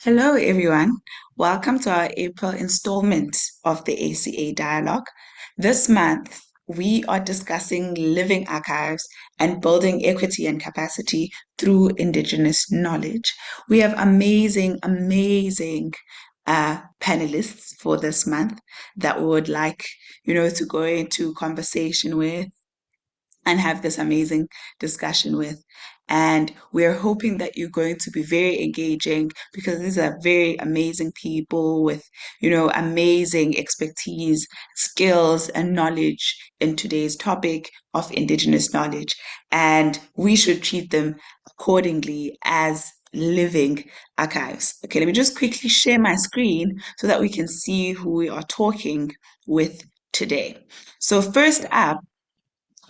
Hello, everyone. Welcome to our April installment of the ACA Dialogue. This month, we are discussing living archives and building equity and capacity through Indigenous knowledge. We have amazing panelists for this month that we would like, to go into conversation with and have this amazing discussion with. And we're hoping that you're going to be very engaging because these are very amazing people with, amazing expertise, skills, and knowledge in today's topic of Indigenous knowledge. And we should treat them accordingly as living archives. Okay, let me just quickly share my screen so that we can see who we are talking with today. So first up,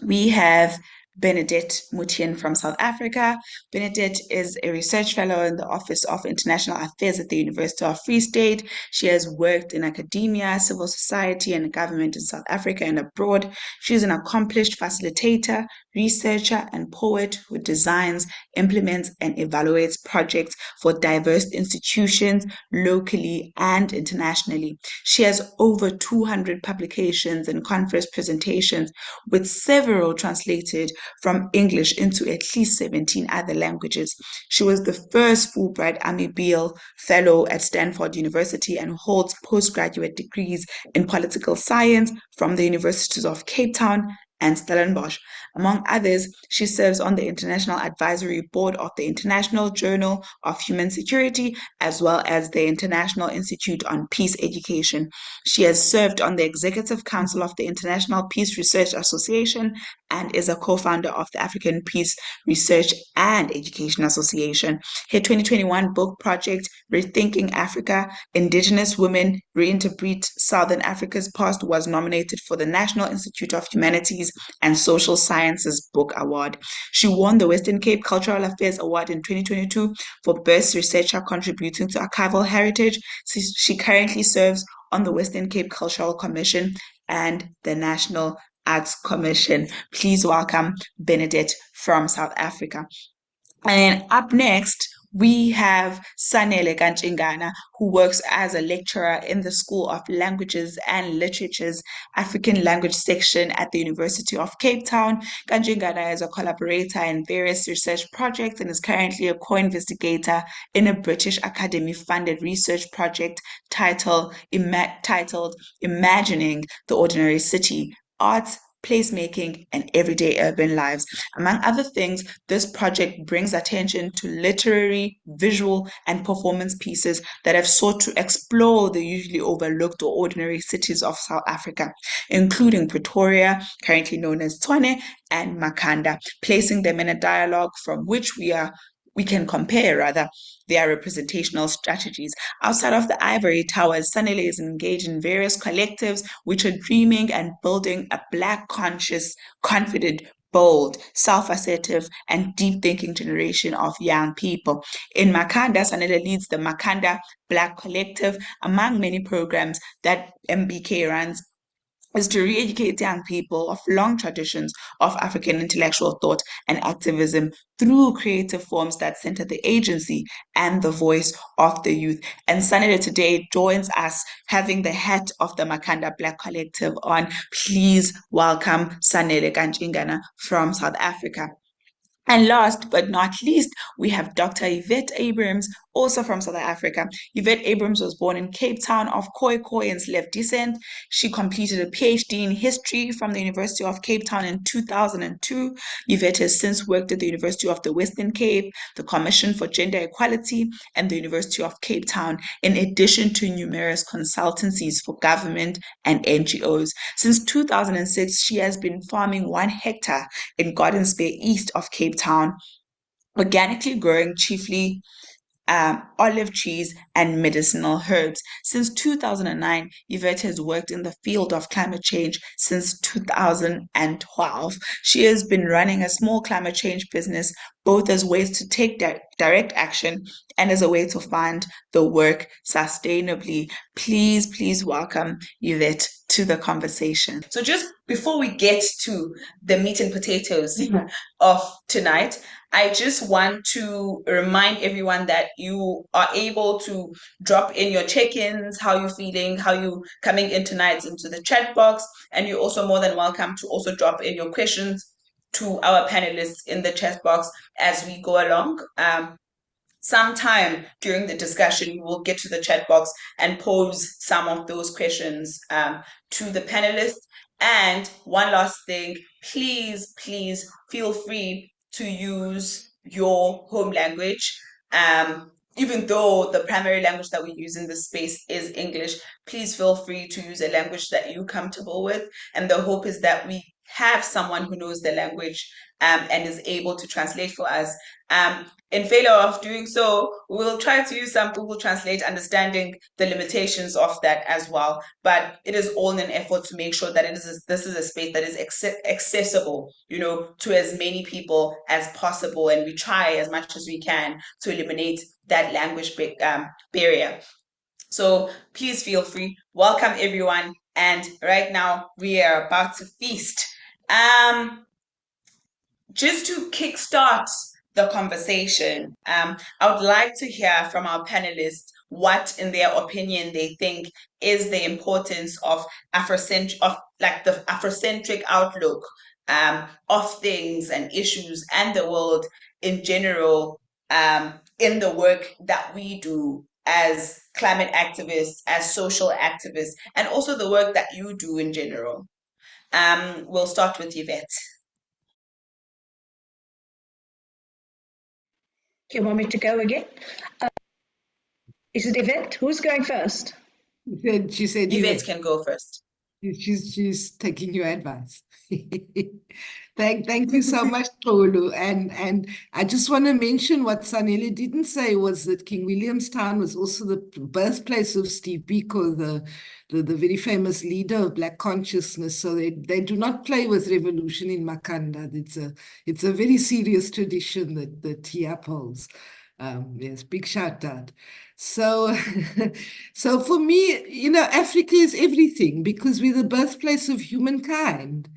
we have Benedette Mutien from South Africa. Benedette is a research fellow in the Office of International Affairs at the University of Free State. She has worked in academia, civil society, and government in South Africa and abroad. She is an accomplished facilitator, researcher, and poet who designs, implements, and evaluates projects for diverse institutions locally and internationally. She has over 200 publications and conference presentations, with several translated from English into at least 17 other languages. She was the first Fulbright Army Beale Fellow at Stanford University and holds postgraduate degrees in political science from the Universities of Cape Town and Stellenbosch. Among others, she serves on the International Advisory Board of the International Journal of Human Security, as well as the International Institute on Peace Education. She has served on the Executive Council of the International Peace Research Association and is a co-founder of the African Peace Research and Education Association. Her 2021 book project, Rethinking Africa, Indigenous Women Reinterpret Southern Africa's Past, was nominated for the National Institute of Humanities and Social Sciences Book Award. She won the Western Cape Cultural Affairs Award in 2022 for Best Researcher Contributing to Archival Heritage. She currently serves on the Western Cape Cultural Commission and the National Arts Commission. Please welcome Benedette from South Africa. And up next, we have Sanele Kanchingana, who works as a lecturer in the School of Languages and Literature's African Language section at the University of Cape Town. Kanchingana is a collaborator in various research projects and is currently a co-investigator in a British Academy-funded research project titled Imagining the Ordinary City, Arts, Placemaking, and Everyday Urban Lives. Among other things, this project brings attention to literary, visual, and performance pieces that have sought to explore the usually overlooked or ordinary cities of South Africa, including Pretoria, currently known as Tshwane, and Makhanda, placing them in a dialogue from which we can compare their representational strategies. Outside of the ivory towers, Sanele is engaged in various collectives which are dreaming and building a Black conscious, confident, bold, self-assertive, and deep-thinking generation of young people. In Makhanda, Sanele leads the Makhanda Black Collective, among many programs that MBK runs, is to re-educate young people of long traditions of African intellectual thought and activism through creative forms that center the agency and the voice of the youth. And Sanele today joins us having the hat of the Makhanda Black Collective on. Please welcome Sanele Kanchingana from South Africa. And last but not least, we have Dr. Yvette Abrams, also from South Africa. Yvette Abrams was born in Cape Town of Khoi and Slave descent. She completed a PhD in history from the University of Cape Town in 2002. Yvette has since worked at the University of the Western Cape, the Commission for Gender Equality, and the University of Cape Town, in addition to numerous consultancies for government and NGOs. Since 2006, she has been farming 1 hectare in Gardens Bay, east of Cape Town, organically growing chiefly olive trees, and medicinal herbs. Since 2009, Yvette has worked in the field of climate change since 2012. She has been running a small climate change business, both as ways to take direct action and as a way to fund the work sustainably. Please welcome Yvette to the conversation. So just before we get to the meat and potatoes of tonight, I just want to remind everyone that you are able to drop in your check-ins, how you're feeling, how you coming in tonight into the chat box, and you're also more than welcome to also drop in your questions to our panelists in the chat box as we go along. Sometime during the discussion, we will get to the chat box and pose some of those questions to the panelists. And one last thing, please feel free to use your home language. Even though the primary language that we use in this space is English, please feel free to use a language that you're comfortable with. And the hope is that we have someone who knows the language and is able to translate for us. In failure of doing so, we'll try to use some Google Translate, understanding the limitations of that as well. But it is all in an effort to make sure that this is a space that is accessible, to as many people as possible. And we try as much as we can to eliminate that language barrier. So please feel free. Welcome, everyone. And right now, we are about to feast. Just to kickstart the conversation, I would like to hear from our panelists what, in their opinion, they think is the importance of the Afrocentric outlook of things and issues and the world in general, in the work that we do as climate activists, as social activists, and also the work that you do in general. We'll start with Yvette. You want me to go again? Is it Yvette? Who's going first? She said Yvette can go first. She's taking your advice. Thank you so much, Tolu. And I just want to mention what Sanele didn't say was that King Williamstown was also the birthplace of Steve Biko, the very famous leader of Black consciousness. So they do not play with revolution in Makanda. It's a very serious tradition that he upholds. Yes, big shout out. So for me, Africa is everything because we're the birthplace of humankind,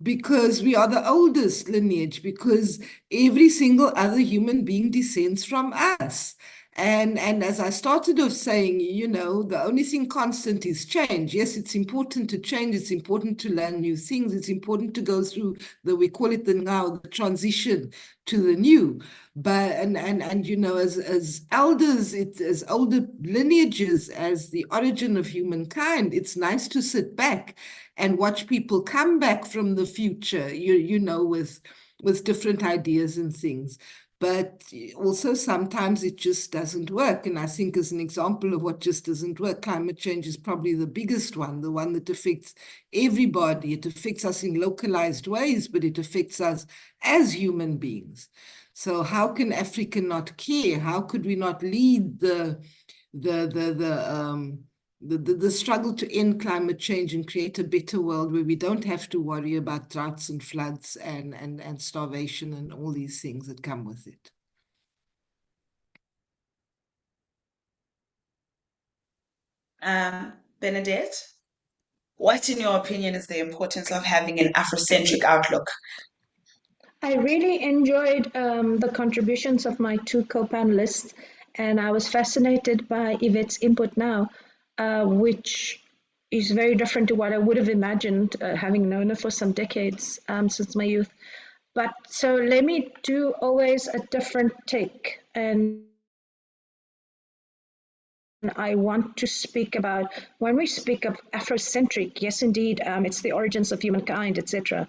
because we are the oldest lineage, because every single other human being descends from us. And as I started off saying, the only thing constant is change. Yes, it's important to change. It's important to learn new things. It's important to go through we call it the transition to the new. But and as elders, as older lineages, as the origin of humankind, it's nice to sit back and watch people come back from the future, with different ideas and things. But also sometimes it just doesn't work. And I think as an example of what just doesn't work, climate change is probably the biggest one, the one that affects everybody. It affects us in localized ways, but it affects us as human beings. So how can Africa not care? How could we not lead the struggle to end climate change and create a better world where we don't have to worry about droughts and floods and starvation and all these things that come with it? Benedette, what, in your opinion, is the importance of having an Afrocentric outlook? I really enjoyed the contributions of my two co-panelists, and I was fascinated by Yvette's input now, which is very different to what I would have imagined, having known her for some decades since my youth. But so let me do always a different take, and I want to speak about, when we speak of Afrocentric, yes, indeed, it's the origins of humankind, etc.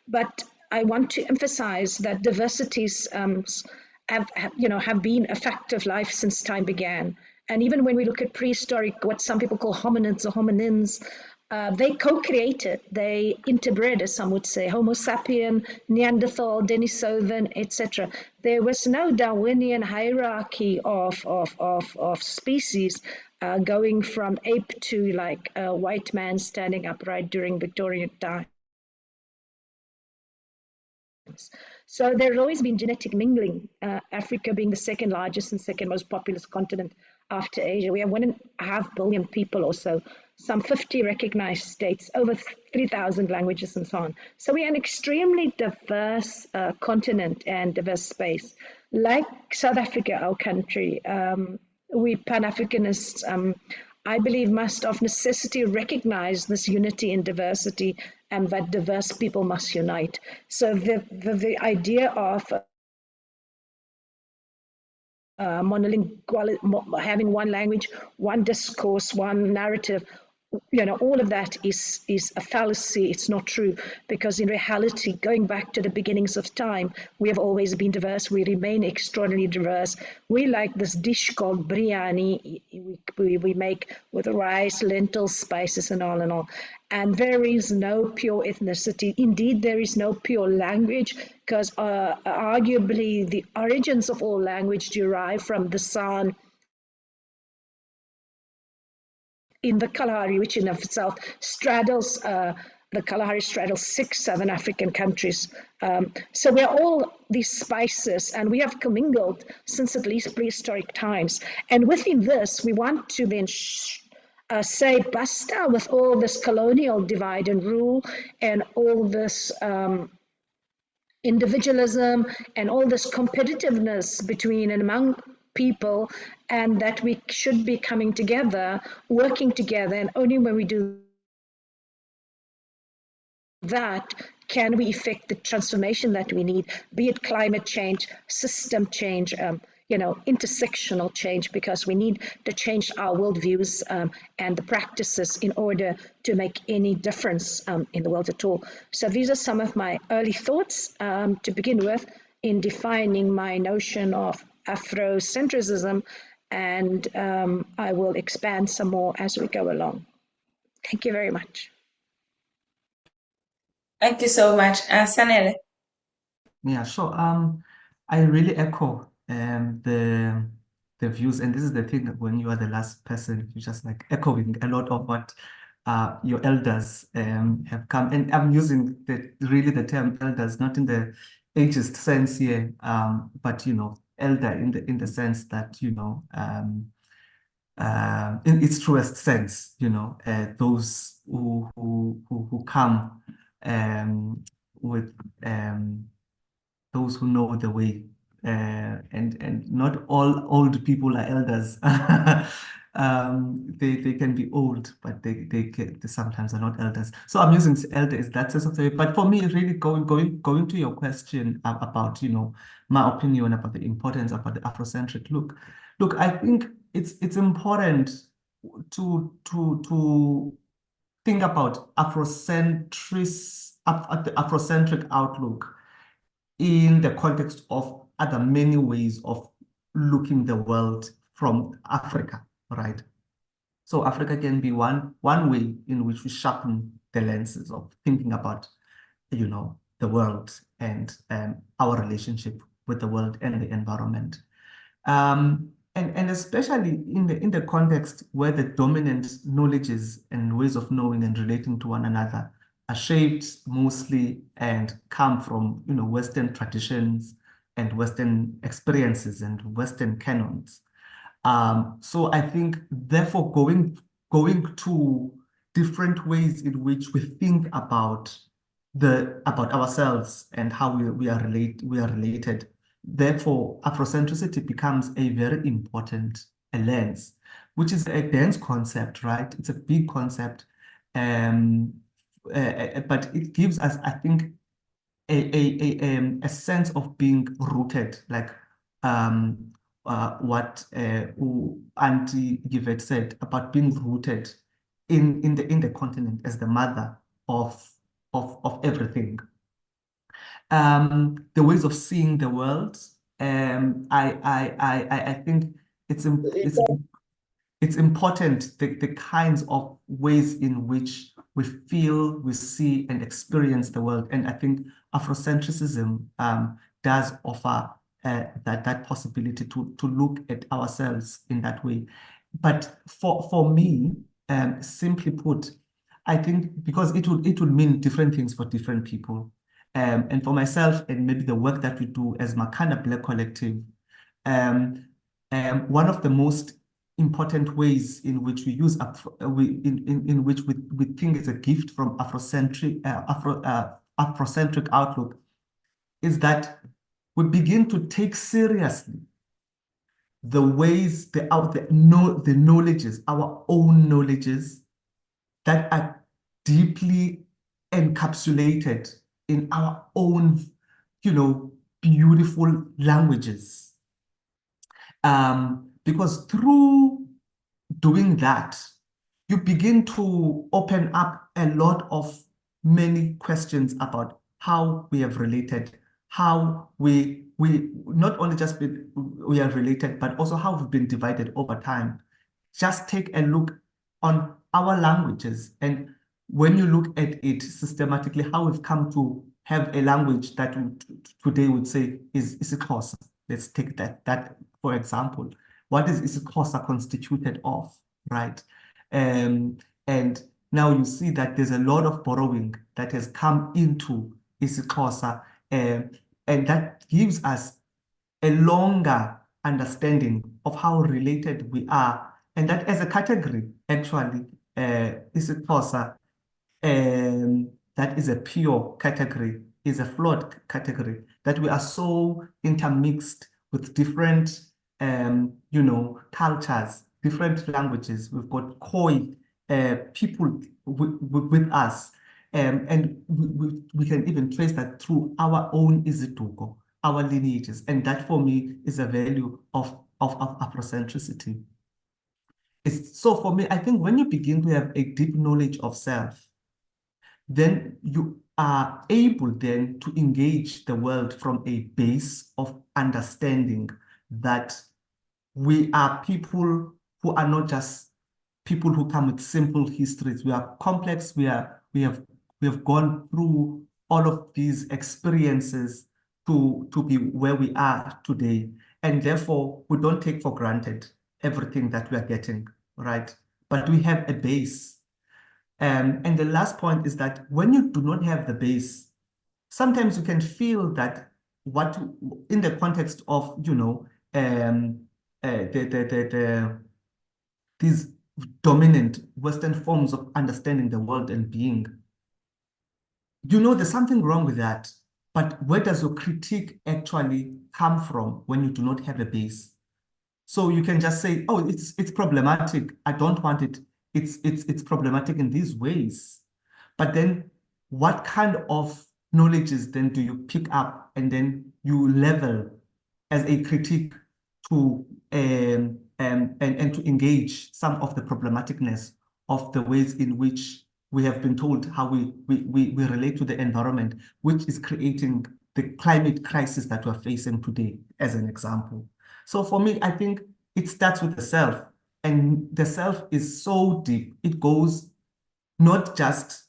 But I want to emphasize that diversities have been a fact of life since time began. And even when we look at prehistoric, what some people call hominids or hominins, they co-created, they interbred, as some would say, Homo sapien, Neanderthal, Denisovan, etc. There was no Darwinian hierarchy of species going from ape to like a white man standing upright during Victorian times. So there's always been genetic mingling, Africa being the second largest and second most populous continent after Asia. We have 1.5 billion people or so, some 50 recognized states, over 3,000 languages and so on. So we are an extremely diverse continent and diverse space. Like South Africa, our country, we Pan-Africanists, I believe, must of necessity recognize this unity in diversity and that diverse people must unite. So the idea of monolingual, having one language, one discourse, one narrative, all of that is a fallacy. It's not true, because in reality, going back to the beginnings of time, we have always been diverse. We remain extraordinarily diverse. We like this dish called biryani we make with rice, lentils, spices, and all and all. And there is no pure ethnicity. Indeed, there is no pure language, because arguably the origins of all language derive from the San in the Kalahari, which in of itself straddles, the Kalahari straddles 6 southern African countries. So we're all these spices, and we have commingled since at least prehistoric times. And within this, we want to then say basta with all this colonial divide and rule and all this individualism and all this competitiveness between and among people, and that we should be coming together, working together, and only when we do that can we effect the transformation that we need, be it climate change, system change, intersectional change, because we need to change our worldviews and the practices in order to make any difference in the world at all. So these are some of my early thoughts to begin with in defining my notion of Afrocentrism, and I will expand some more as we go along. Thank you very much. Thank you so much. Sanele. Yeah, sure. I really echo the views, and this is the thing, when you are the last person, you're just like echoing a lot of what your elders have come. And I'm using really the term elders, not in the ageist sense here, but elder in the sense that in its truest sense, those who come with those who know the way, and not all old people are elders. They can be old, but they sometimes are not elders. So I'm using elder as that sense of the way. But for me, really going to your question about my opinion about the importance about the Afrocentric look. Look, I think it's important to think about the Afrocentric outlook in the context of other many ways of looking the world from Africa, right? So Africa can be one way in which we sharpen the lenses of thinking about, the world and our relationship with the world and the environment. And especially in the context where the dominant knowledges and ways of knowing and relating to one another are shaped mostly and come from Western traditions and Western experiences and Western canons. So I think therefore going to different ways in which we think about ourselves and how we are related. Therefore, Afrocentricity becomes a very important lens, which is a dense concept, right? It's a big concept, but it gives us, I think, a sense of being rooted, like what Auntie Yvette said about being rooted in the continent as the mother of everything. The ways of seeing the world. I think it's important, the kinds of ways in which we feel, we see, and experience the world. And I think Afrocentrism does offer that possibility to look at ourselves in that way. But for me, simply put, I think because it will mean different things for different people. And for myself and maybe the work that we do as Makana Black Collective, um, one of the most important ways in which we use in which we think is a gift from Afrocentric outlook is that we begin to take seriously the ways, the knowledges, our own knowledges that are deeply encapsulated in our own, beautiful languages. Because through doing that, you begin to open up a lot of many questions about how we have related, how we not only just we are related, but also how we've been divided over time. Just take a look on our languages, and when you look at it systematically, how we've come to have a language that today would say is isiXhosa. Let's take that for example. What is isiXhosa constituted of, right? And now you see that there's a lot of borrowing that has come into isiXhosa, and that gives us a longer understanding of how related we are, and that as a category, actually, isiXhosa, that is a pure category, is a flawed category, that we are so intermixed with different, cultures, different languages. We've got Khoi people with us, and we can even trace that through our own iziduko, our lineages, and that for me is a value of Afrocentricity. So for me, I think when you begin to have a deep knowledge of self, then you are able then to engage the world from a base of understanding that we are people who are not just people who come with simple histories. We are complex. We have gone through all of these experiences to be where we are today, and therefore we don't take for granted everything that we are getting, right? But we have a base. And the last point is that when you do not have the base, sometimes you can feel that what in the context of these dominant Western forms of understanding the world and being, there's something wrong with that. But where does your critique actually come from when you do not have a base? So you can just say, oh, it's problematic. I don't want it. It's problematic in these ways. But then what kind of knowledges then do you pick up and then you level as a critique to and to engage some of the problematicness of the ways in which we have been told how we relate to the environment, which is creating the climate crisis that we're facing today, as an example. So for me, I think it starts with the self, and the self is so deep. It goes not just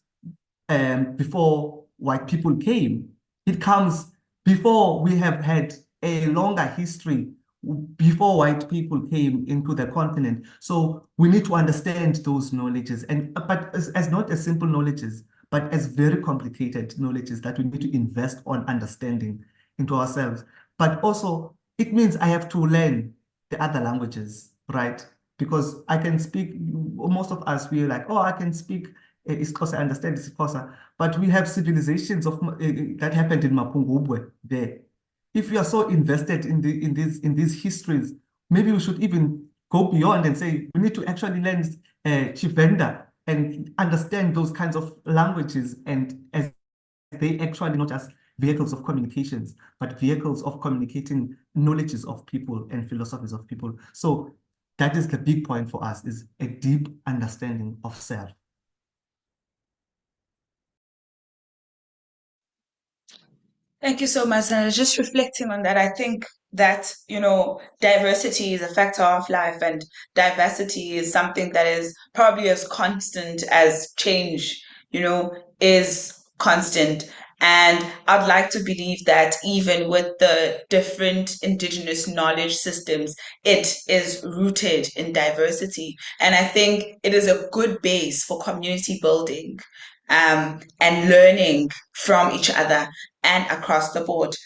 before white people came. It comes before we have had a longer history before white people came into the continent. So we need to understand those knowledges, but as not as simple knowledges, but as very complicated knowledges that we need to invest on understanding into ourselves. But also, it means I have to learn the other languages, right? Because I can speak, most of us, we're like, oh, I can speak isiXhosa, I understand isiXhosa, but we have civilizations that happened in Mapungubwe there. If you are so invested in these histories, maybe we should even go beyond and say we need to actually learn Chivenda and understand those kinds of languages, and as they actually not just vehicles of communications, but vehicles of communicating knowledges of people and philosophies of people. So that is the big point for us, is a deep understanding of self. Thank you so much. And I was just reflecting on that. I think that, diversity is a factor of life, and diversity is something that is probably as constant as change, is constant. And I'd like to believe that even with the different indigenous knowledge systems, it is rooted in diversity. And I think it is a good base for community building, and learning from each other. and across the board.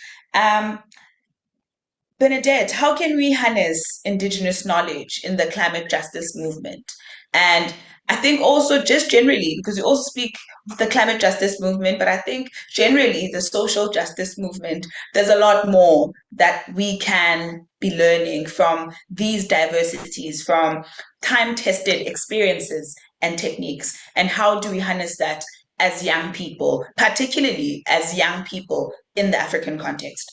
Bernadette, how can we harness Indigenous knowledge in the climate justice movement? And I think also just generally, because we also speak of the climate justice movement, but I think generally the social justice movement, there's a lot more that we can be learning from these diversities, from time-tested experiences and techniques. And how do we harness that as young people, particularly as young people in the African context?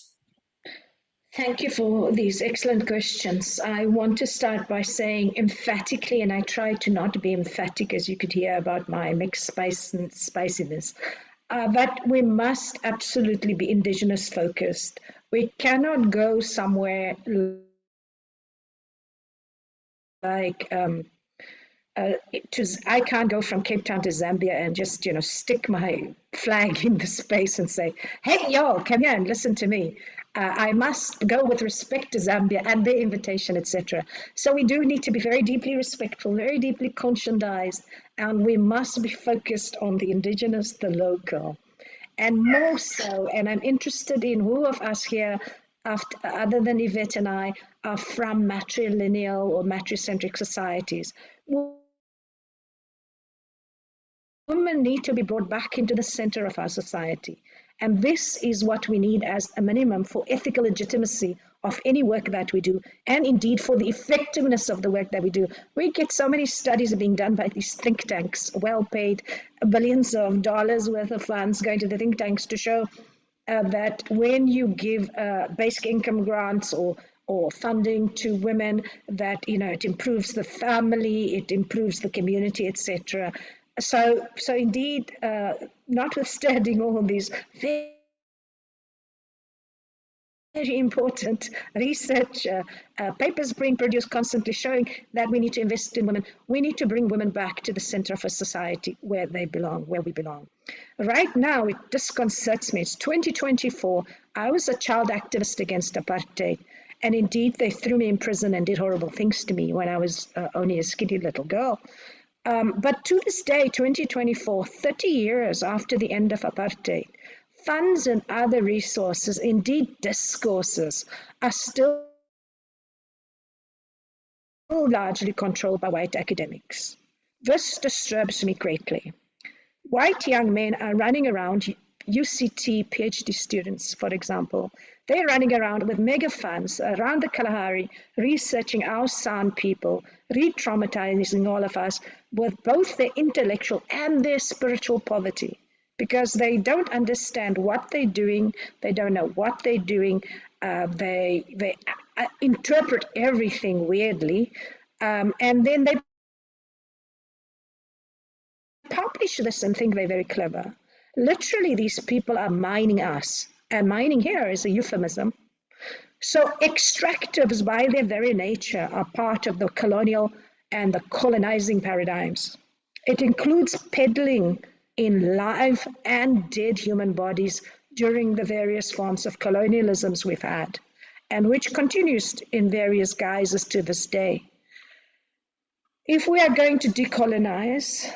Thank you for these excellent questions. I want to start by saying emphatically, and I try to not be emphatic, as you could hear about my mixed spice and spiciness, but we must absolutely be Indigenous focused. We cannot go somewhere like I can't go from Cape Town to Zambia and just, stick my flag in the space and say, hey, y'all, come here and listen to me. I must go with respect to Zambia and their invitation, etc. So we do need to be very deeply respectful, very deeply conscientized, and we must be focused on the Indigenous, the local. And more so, and I'm interested in who of us here, other than Yvette and I, are from matrilineal or matricentric societies. Women need to be brought back into the center of our society. And this is what we need as a minimum for ethical legitimacy of any work that we do, and indeed for the effectiveness of the work that we do. We get so many studies being done by these think tanks, well paid, billions of dollars worth of funds going to the think tanks to show that when you give basic income grants or funding to women, that it improves the family, it improves the community, etc. So indeed, notwithstanding all these very important research papers being produced constantly showing that we need to invest in women, we need to bring women back to the center of a society where they belong, where we belong. Right now, it disconcerts me. It's 2024. I was a child activist against apartheid. And indeed, they threw me in prison and did horrible things to me when I was only a skinny little girl. But to this day, 2024, 30 years after the end of apartheid, funds and other resources, indeed discourses, are still largely controlled by white academics. This disturbs me greatly. White young men are running around, UCT PhD students, for example, they're running around with mega funds around the Kalahari, researching our San people, re-traumatizing all of us with both their intellectual and their spiritual poverty, because they don't understand what they're doing, they don't know what they're doing, they interpret everything weirdly, and then they publish this and think they're very clever. Literally, these people are mining us, and mining here is a euphemism. So extractives by their very nature are part of the colonial and the colonizing paradigms. It includes peddling in live and dead human bodies during the various forms of colonialisms we've had, and which continues in various guises to this day. If we are going to decolonize,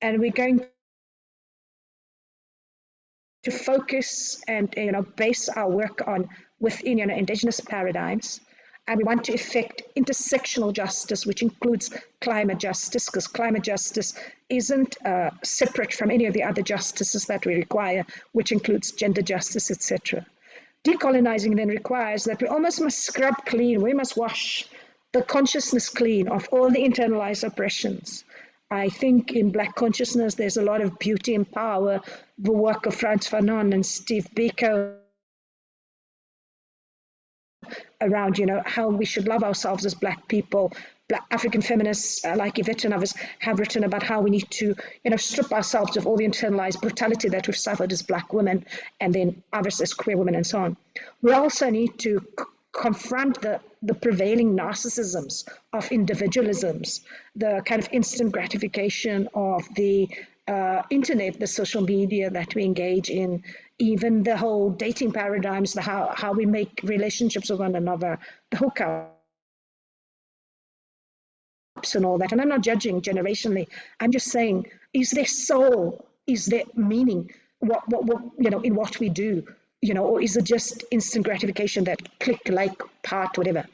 and we're going to focus and base our work on within Indigenous paradigms, and we want to effect intersectional justice, which includes climate justice, because climate justice isn't separate from any of the other justices that we require, which includes gender justice, etc. Decolonizing then requires that we almost must scrub clean, we must wash the consciousness clean of all the internalized oppressions. I think in Black consciousness, there's a lot of beauty and power, the work of Frantz Fanon and Steve Biko around, how we should love ourselves as Black people. Black African feminists like Yvette and others have written about how we need to, strip ourselves of all the internalized brutality that we've suffered as Black women, and then others as queer women and so on. We also need to confront the prevailing narcissisms of individualisms, the kind of instant gratification of the internet, the social media that we engage in, even the whole dating paradigms, how we make relationships with one another, the hookups and all that. And I'm not judging generationally. I'm just saying, is there soul? Is there meaning in what we do, or is it just instant gratification, that click, like, part, whatever?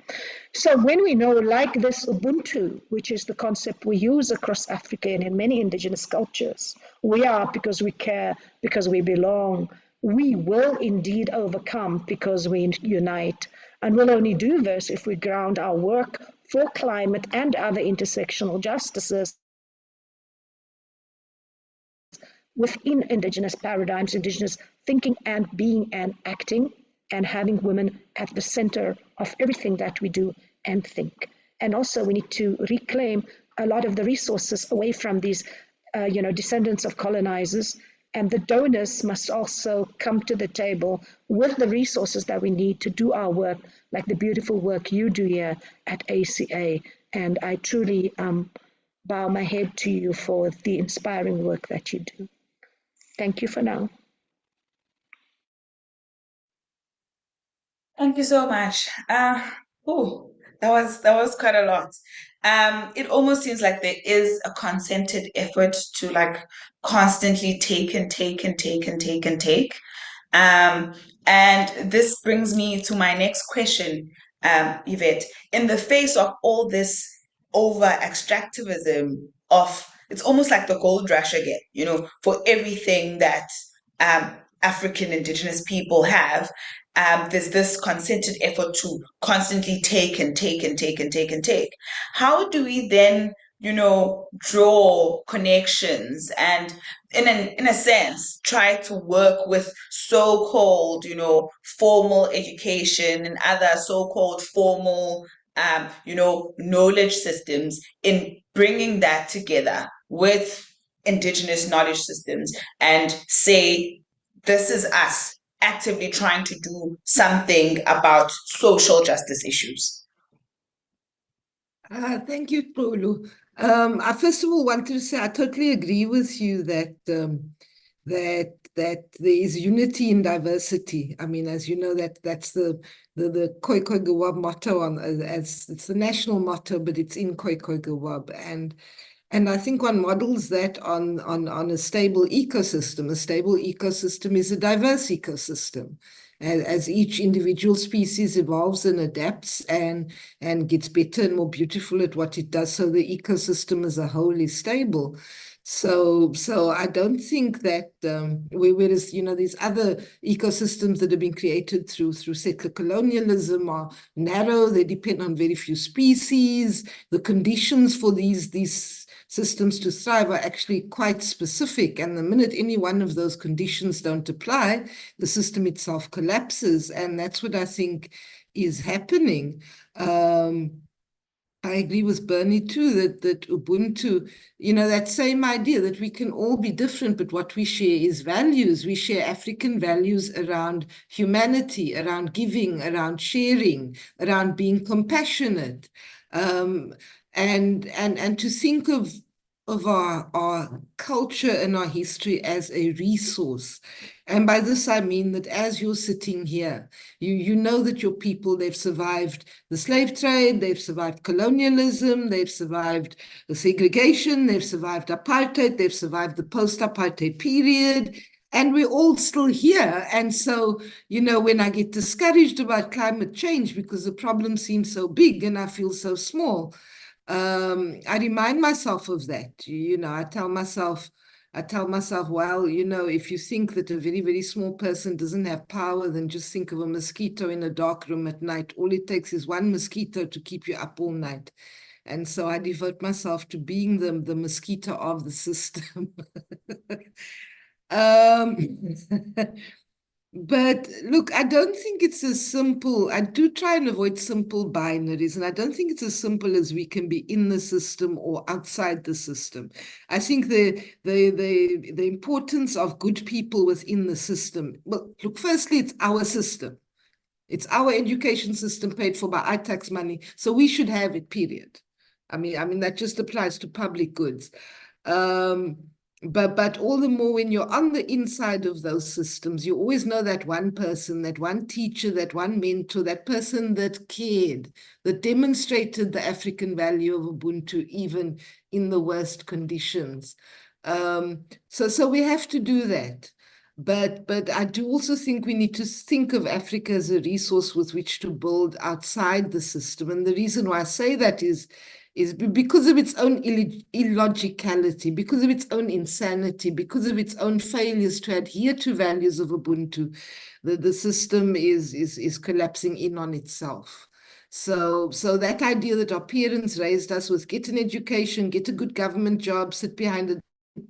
So when we know, like this Ubuntu, which is the concept we use across Africa and in many indigenous cultures, we are because we care, because we belong. We will indeed overcome because we unite. And we'll only do this if we ground our work for climate and other intersectional justices within Indigenous paradigms, Indigenous thinking and being and acting, and having women at the center of everything that we do and think. And also we need to reclaim a lot of the resources away from these, descendants of colonizers, and the donors must also come to the table with the resources that we need to do our work, like the beautiful work you do here at ACA. And I truly bow my head to you for the inspiring work that you do. Thank you for now. Thank you so much. Oh, that was quite a lot. It almost seems like there is a concentrated effort to like constantly take and take and take and take and take. Um, and this brings me to my next question, Yvette. In the face of all this over extractivism of, it's almost like the gold rush again, for everything that African indigenous people have, there's this concerted effort to constantly take and take and take and take and take. How do we then, draw connections and in a sense, try to work with so-called, formal education and other so-called formal, knowledge systems in bringing that together with indigenous knowledge systems and say, this is us actively trying to do something about social justice issues. Thank you, Polu. I first of all wanted to say I totally agree with you that that there is unity in diversity. I mean, as you know, that's the Khoi Khoi Gawab motto as it's the national motto, but it's in Khoi Khoi Gawab. And I think one models that on a stable ecosystem. A stable ecosystem is a diverse ecosystem. As each individual species evolves and adapts and gets better and more beautiful at what it does, so the ecosystem as a whole is stable. So I don't think that whereas these other ecosystems that have been created through settler colonialism are narrow, they depend on very few species. The conditions for these systems to thrive are actually quite specific, and the minute any one of those conditions don't apply, the system itself collapses, and that's what I think is happening. I agree with Bernie too, that Ubuntu, that same idea that we can all be different, but what we share is values. We share African values around humanity, around giving, around sharing, around being compassionate. And to think of our culture and our history as a resource. And by this, I mean that as you're sitting here, you know that your people, they've survived the slave trade, they've survived colonialism, they've survived the segregation, they've survived apartheid, they've survived the post-apartheid period, and we're all still here. And so, when I get discouraged about climate change because the problem seems so big and I feel so small, I remind myself of that. I tell myself, well, if you think that a very, very small person doesn't have power, then just think of a mosquito in a dark room at night. All it takes is one mosquito to keep you up all night. And so I devote myself to being the mosquito of the system. But look, I don't think it's as simple. I do try and avoid simple binaries, and I don't think it's as simple as we can be in the system or outside the system. I think the importance of good people within the system. Well, look, firstly, it's our system. It's our education system paid for by our tax money, so we should have it, period. I mean that just applies to public goods. But all the more when you're on the inside of those systems, you always know that one person, that one teacher, that one mentor, that person that cared, that demonstrated the African value of Ubuntu even in the worst conditions. So we have to do that. But I do also think we need to think of Africa as a resource with which to build outside the system. And the reason why I say that is because of its own illogicality, because of its own insanity, because of its own failures to adhere to values of Ubuntu. The system is collapsing in on itself. So that idea that our parents raised us with get an education, get a good government job, sit behind a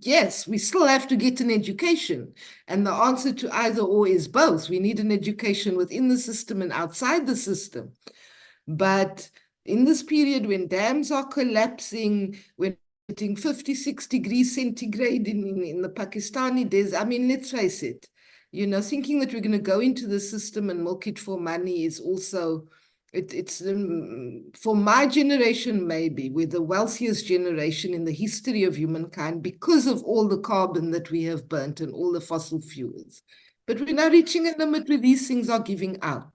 yes, we still have to get an education. And the answer to either or is both. We need an education within the system and outside the system. But in this period when dams are collapsing, when hitting 56 degrees centigrade in the Pakistani desert, I mean, let's face it, thinking that we're going to go into the system and milk it for money is also it's for my generation, maybe we're the wealthiest generation in the history of humankind because of all the carbon that we have burnt and all the fossil fuels. But we're now reaching a limit where these things are giving out.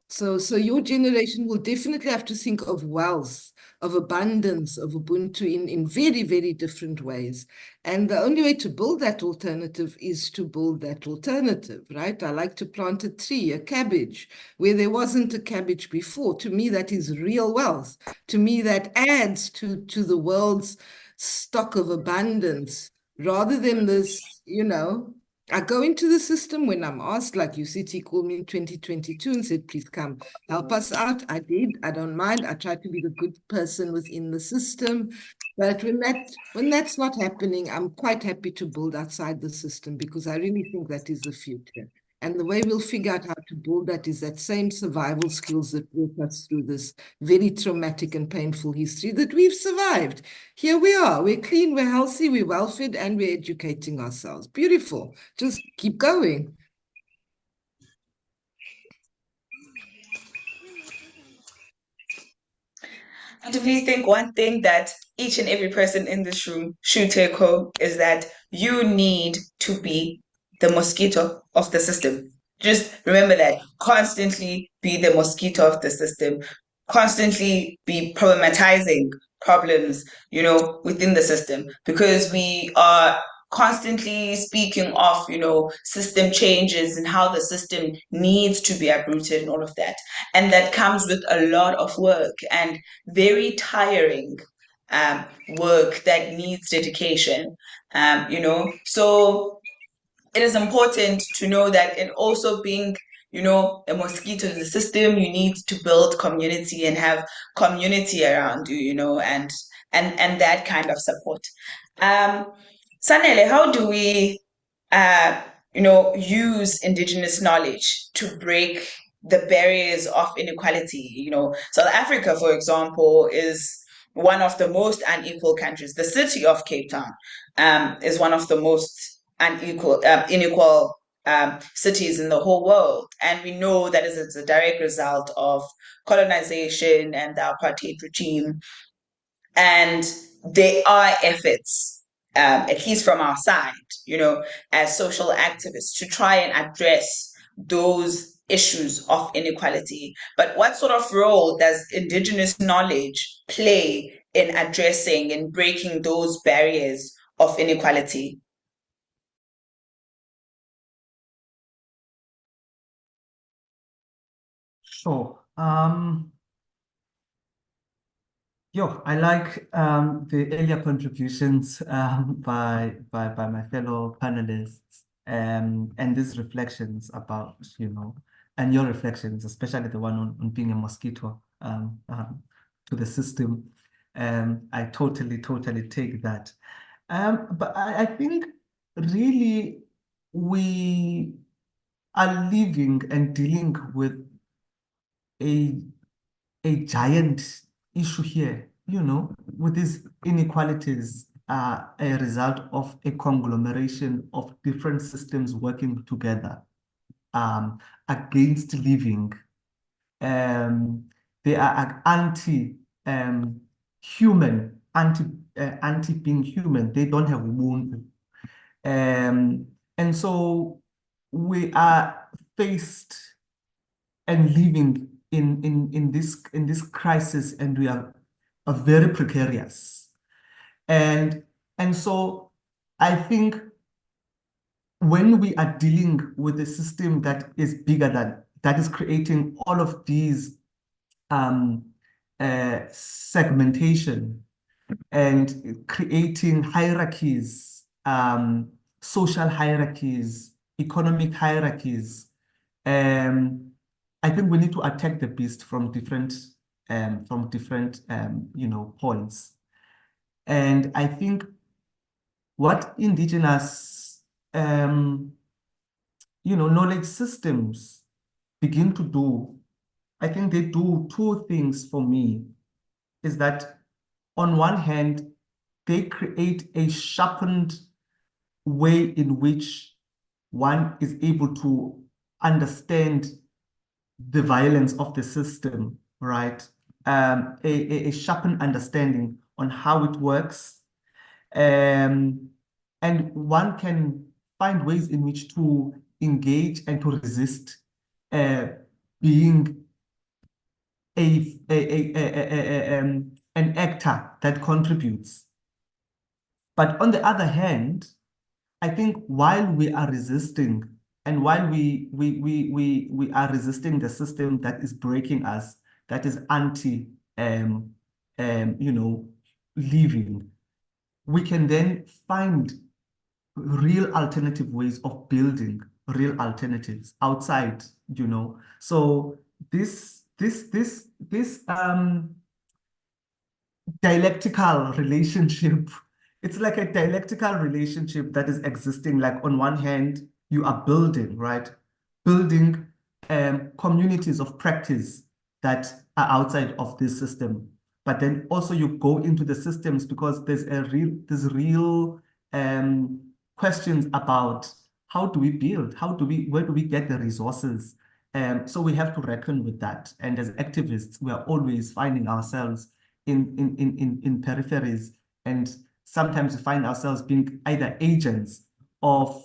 So your generation will definitely have to think of wealth, of abundance, of Ubuntu in very, very different ways. And the only way to build that alternative is to build that alternative, right? I like to plant a tree, a cabbage, where there wasn't a cabbage before. To me, that is real wealth. To me, that adds to the world's stock of abundance rather than this, I go into the system when I'm asked, like UCT called me in 2022 and said, please come help us out. I did. I don't mind. I try to be the good person within the system. But when that's not happening, I'm quite happy to build outside the system because I really think that is the future. And the way we'll figure out how to build that is that same survival skills that brought us through this very traumatic and painful history that we've survived. Here we are. We're clean, we're healthy, we're well-fed, and we're educating ourselves. Beautiful. Just keep going. And please think one thing that each and every person in this room should take home is that you need to be the mosquito of the system. Just remember that. Constantly be the mosquito of the system. Constantly be problematizing problems, within the system because we are constantly speaking of, system changes and how the system needs to be uprooted and all of that. And that comes with a lot of work and very tiring work that needs dedication, So it is important to know that in also being, a mosquito in the system, you need to build community and have community around you, and that kind of support. Sanele, how do we, use Indigenous knowledge to break the barriers of inequality? South Africa, for example, is one of the most unequal countries. The city of Cape Town is one of the most unequal cities in the whole world. And we know that is a direct result of colonization and the apartheid regime. And there are efforts, at least from our side, as social activists, to try and address those issues of inequality. But what sort of role does Indigenous knowledge play in addressing and breaking those barriers of inequality? Sure. I like the earlier contributions by my fellow panelists and these reflections about, and your reflections, especially the one on being a mosquito to the system. I totally take that. But I think really we are living and dealing with a giant issue here, with these inequalities are a result of a conglomeration of different systems working together against living. They are human, anti being human. They don't have wound. And so we are faced and living in this crisis, and we are very precarious. And so I think when we are dealing with a system that is bigger than, that is creating all of these segmentation and creating hierarchies, social hierarchies, economic hierarchies, I think we need to attack the beast from different points. And I think what indigenous knowledge systems begin to do, I think they do two things for me, is that on one hand, they create a sharpened way in which one is able to understand the violence of the system, right? A sharpened understanding on how it works. And one can find ways in which to engage and to resist being an actor that contributes. But on the other hand, I think while we are resisting and while we are resisting the system that is breaking us, that is anti living, we can then find real alternative ways of building real alternatives outside, So this dialectical relationship. It's like a dialectical relationship that is existing. Like on one hand, you are building, right? Building communities of practice that are outside of this system. But then also you go into the systems because there's real questions about how do we build? Where do we get the resources? So we have to reckon with that. And as activists, we are always finding ourselves in peripheries, and sometimes we find ourselves being either agents of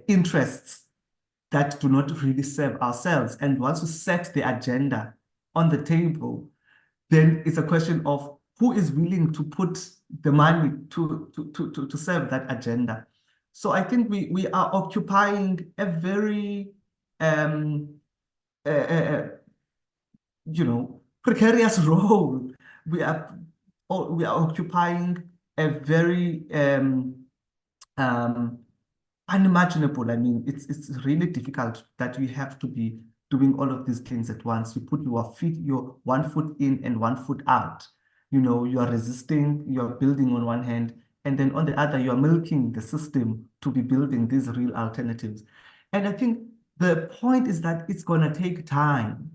interests that do not really serve ourselves. And once we set the agenda on the table, then it's a question of who is willing to put the money to serve that agenda. So I think we are occupying a very precarious role. We are occupying a very unimaginable. I mean, it's really difficult that we have to be doing all of these things at once. You put your one foot in and one foot out. You are resisting, you are building on one hand, and then on the other, you are milking the system to be building these real alternatives. And I think the point is that it's going to take time.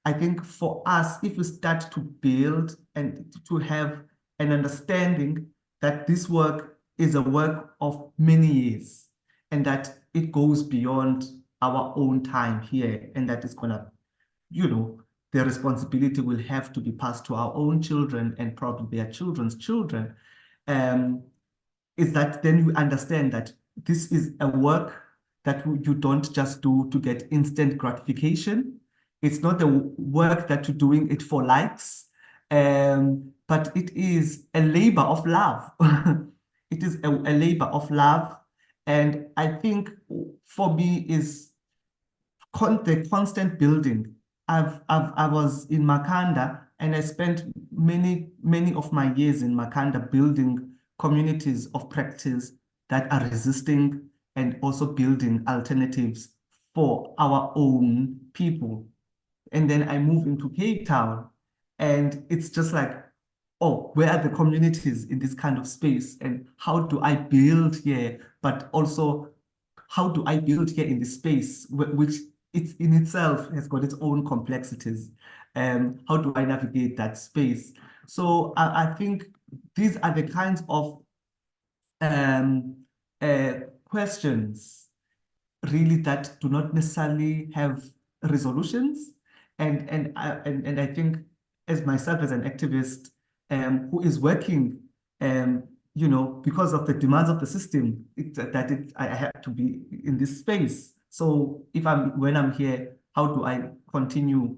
I think for us, if we start to build and to have an understanding that this work is a work of many years and that it goes beyond our own time here, and that it's going to, the responsibility will have to be passed to our own children and probably their children's children, is that then you understand that this is a work that you don't just do to get instant gratification. It's not the work that you're doing it for likes, but it is a labor of love. It is a labor of love. And I think for me is the constant building. I was in Makanda and I spent many of my years in Makanda building communities of practice that are resisting and also building alternatives for our own people. And then I move into Cape Town and it's just like, oh, where are the communities in this kind of space? And how do I build here? But also, how do I build here in this space, which it's in itself has got its own complexities? How do I navigate that space? So I think these are the kinds of questions really that do not necessarily have resolutions. And I think as myself as an activist who is working, because of the demands of the system, I have to be in this space. So when I'm here, how do I continue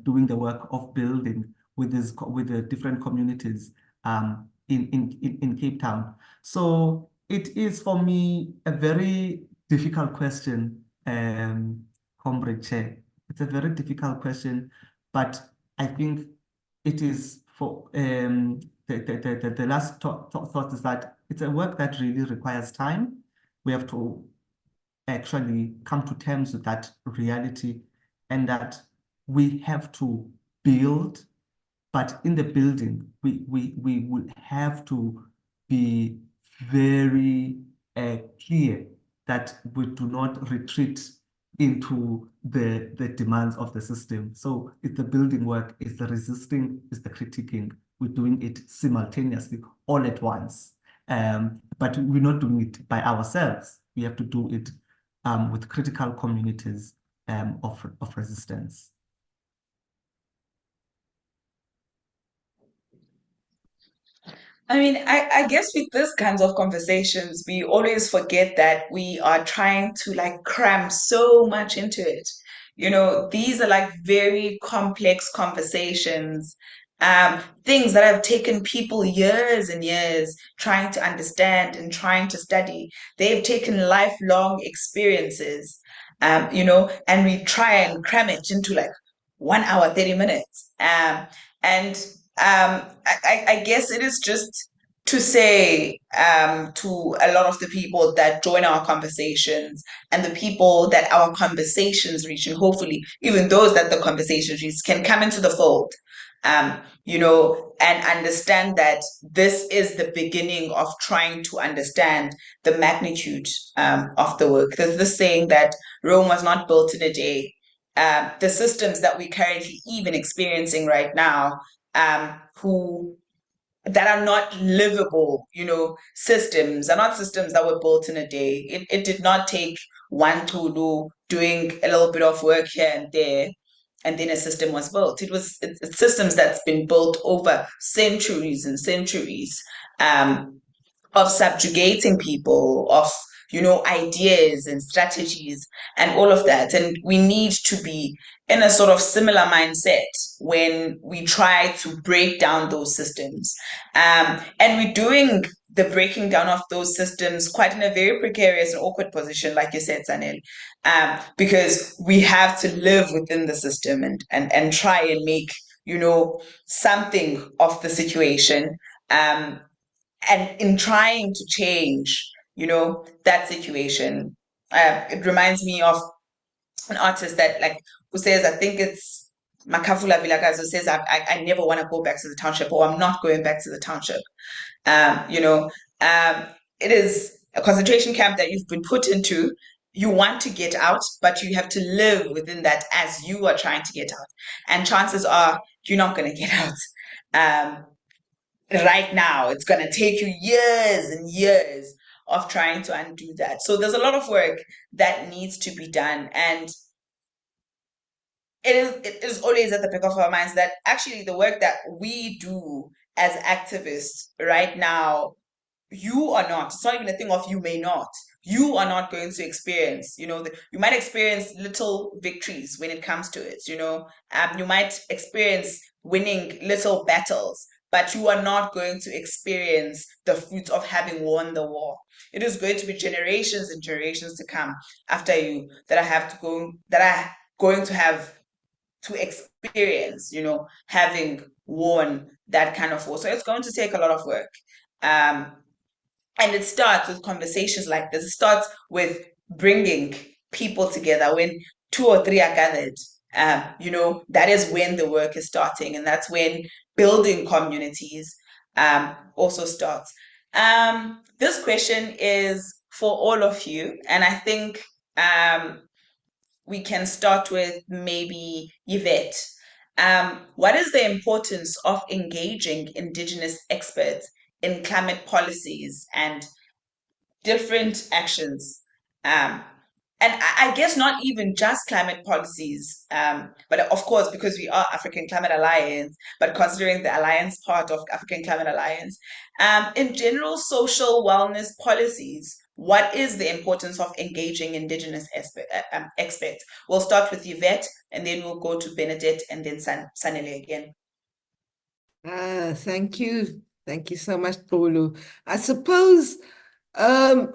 doing the work of building with the different communities in Cape Town? So It is for me a very difficult question, Comrade Chair. It's a very difficult question, but I think it is for the last thought is that it's a work that really requires time. We have to actually come to terms with that reality, and that we have to build, but in the building, we would have to be very clear that we do not retreat into the demands of the system. So it's the building work, it's the resisting, it's the critiquing. We're doing it simultaneously, all at once. But we're not doing it by ourselves. We have to do it with critical communities of resistance. I mean, I guess with these kinds of conversations, we always forget that we are trying to like cram so much into it. You know, these are like very complex conversations, things that have taken people years and years trying to understand and trying to study. They've taken lifelong experiences, and we try and cram it into like 1 hour, 30 minutes. And I guess it is just to say to a lot of the people that join our conversations and the people that our conversations reach, and hopefully even those that the conversations reach can come into the fold, and understand that this is the beginning of trying to understand the magnitude of the work. There's this saying that Rome was not built in a day. The systems that we're currently even experiencing right now, who that are not livable, systems are not systems that were built in a day. It did not take one Tulu doing a little bit of work here and there, and then a system was built. It's systems that's been built over centuries and centuries. Of subjugating people, of ideas and strategies and all of that. And we need to be in a sort of similar mindset when we try to break down those systems. And we're doing the breaking down of those systems quite in a very precarious and awkward position, like you said, Sanel, because we have to live within the system and try and make, something of the situation. And in trying to change, that situation, it reminds me of an artist that like who says, I think it's Makafula Vilakazi, who says, I never want to go back to the township, or I'm not going back to the township. Um, you know, it is a concentration camp that you've been put into. You want to get out, but you have to live within that as you are trying to get out. And chances are you're not going to get out. Um, right now. It's going to take you years and years of trying to undo that. So there's a lot of work that needs to be done. And it is always at the back of our minds that actually the work that we do as activists right now, you are not, it's not even a thing of you may not. You are not going to experience, you might experience little victories when it comes to it, you might experience winning little battles, but you are not going to experience the fruit of having won the war. It is going to be generations and generations to come after you that are going to have to experience, having won that kind of war. So it's going to take a lot of work. Um, and it starts with conversations like this. It starts with bringing people together. When two or three are gathered, that is when the work is starting. And that's when building communities also starts. This question is for all of you. And I think we can start with maybe Yvette. What is the importance of engaging Indigenous experts in climate policies and different actions? And I guess not even just climate policies, but of course, because we are African Climate Alliance, but considering the alliance part of African Climate Alliance, in general, social wellness policies, what is the importance of engaging Indigenous experts? We'll start with Yvette, and then we'll go to Benedict, and then Sanele again. Thank you. Thank you so much, Polo. I suppose Um,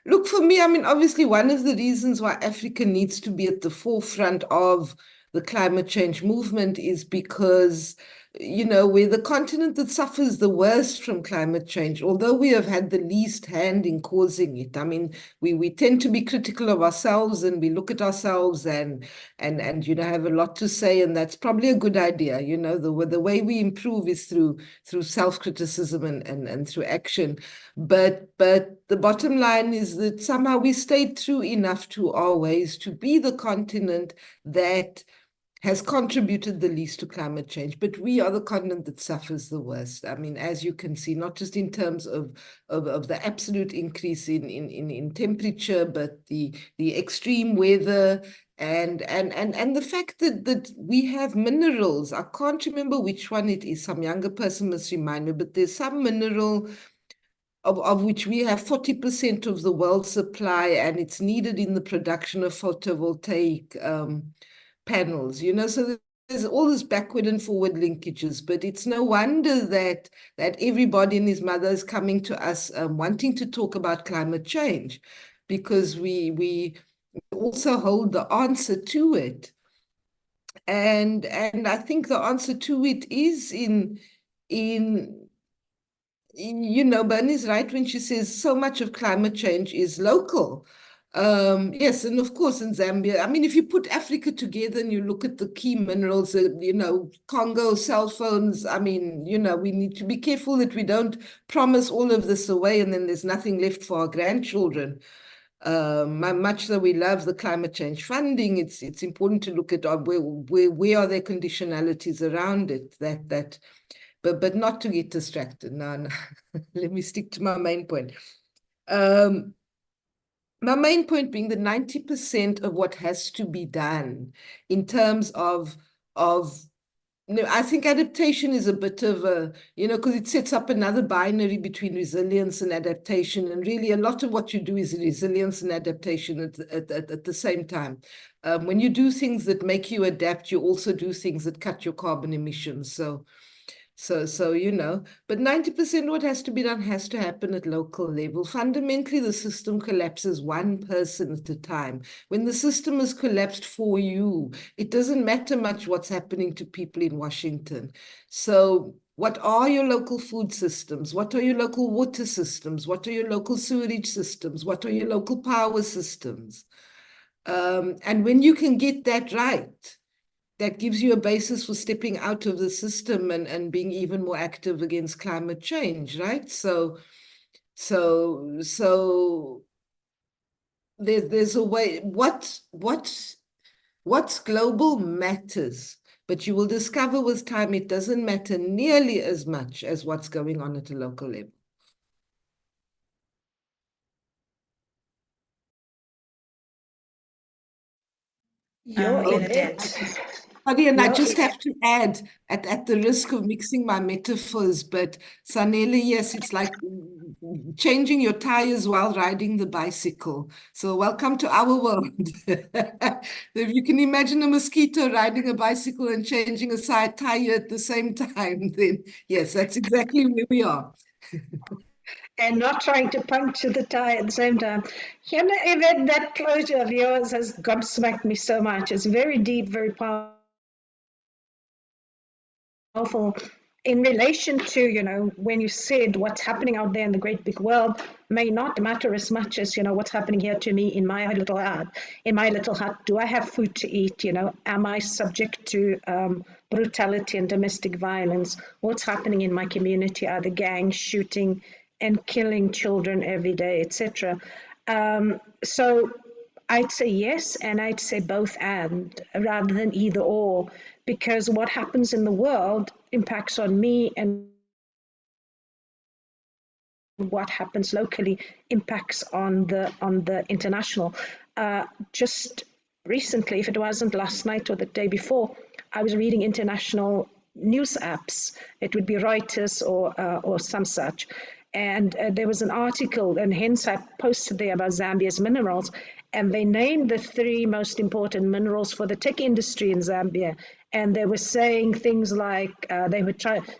Look, for me, I mean, obviously, one of the reasons why Africa needs to be at the forefront of the climate change movement is because, we're the continent that suffers the worst from climate change, although we have had the least hand in causing it. I mean, we tend to be critical of ourselves, and we look at ourselves and have a lot to say, and that's probably a good idea. The way we improve is through self-criticism and through action. But the bottom line is that somehow we stayed true enough to our ways to be the continent that has contributed the least to climate change, but we are the continent that suffers the worst. I mean, as you can see, not just in terms of the absolute increase in temperature, but the extreme weather and the fact that we have minerals. I can't remember which one it is. Some younger person must remind me, but there's some mineral of which we have 40% of the world's supply, and it's needed in the production of photovoltaic panels, so there's all this backward and forward linkages, but it's no wonder that everybody and his mother is coming to us wanting to talk about climate change, because we also hold the answer to it. And I think the answer to it is in Bernie's right when she says so much of climate change is local. Yes, and of course in Zambia, I mean, if you put Africa together and you look at the key minerals, Congo, cell phones, I mean, we need to be careful that we don't promise all of this away and then there's nothing left for our grandchildren. Much though we love the climate change funding, it's important to look at where are there conditionalities around it but not to get distracted. No. Let me stick to my main point. My main point being that 90% of what has to be done in terms of I think adaptation is a bit of a, because it sets up another binary between resilience and adaptation. And really a lot of what you do is resilience and adaptation at the same time. When you do things that make you adapt, you also do things that cut your carbon emissions. So, but 90% of what has to be done has to happen at local level. Fundamentally, the system collapses one person at a time. When the system is collapsed for you, it doesn't matter much what's happening to people in Washington. So what are your local food systems? What are your local water systems? What are your local sewerage systems? What are your local power systems? And when you can get that right, that gives you a basis for stepping out of the system and being even more active against climate change, right? So there's a way. What's global matters, but you will discover with time it doesn't matter nearly as much as what's going on at a local level. Your And I just have to add, at the risk of mixing my metaphors, but Sanele, yes, it's like changing your tires while riding the bicycle. So welcome to our world. If you can imagine a mosquito riding a bicycle and changing a side tire at the same time, then yes, that's exactly where we are. And not trying to puncture the tire at the same time. Yvette, that closure of yours has gobsmacked me so much. It's very deep, very powerful. In relation to, when you said what's happening out there in the great big world may not matter as much as, what's happening here to me in my little hut. In my little hut, do I have food to eat? Am I subject to brutality and domestic violence? What's happening in my community? Are the gangs shooting and killing children every day, etc.? So I'd say yes, and I'd say both and rather than either or, because what happens in the world impacts on me, and what happens locally impacts on the international. Just recently, if it wasn't last night or the day before, I was reading international news apps. It would be Reuters or some such. And there was an article, and hence I posted there about Zambia's minerals, and they named the 3 most important minerals for the tech industry in Zambia. And they were saying things like they were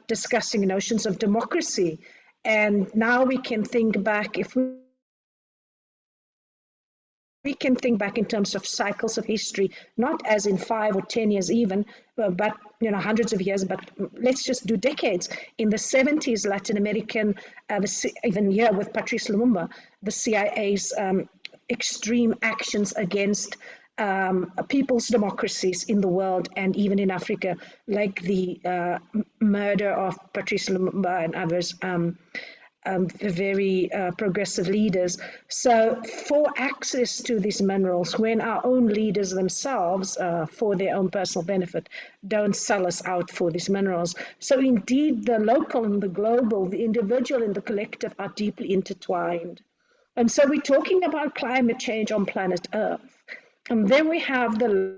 discussing notions of democracy And now we can think back, if we can think back in terms of cycles of history, not as in 5 or 10 years even, but hundreds of years, but let's just do decades. In the 70s, Latin American, even here with Patrice Lumumba, the CIA's extreme actions against people's democracies in the world and even in Africa, like the murder of Patrice Lumumba and others, very progressive leaders. So for access to these minerals, when our own leaders themselves, for their own personal benefit, don't sell us out for these minerals. So indeed, the local and the global, the individual and the collective are deeply intertwined. And so we're talking about climate change on planet Earth. And then we have the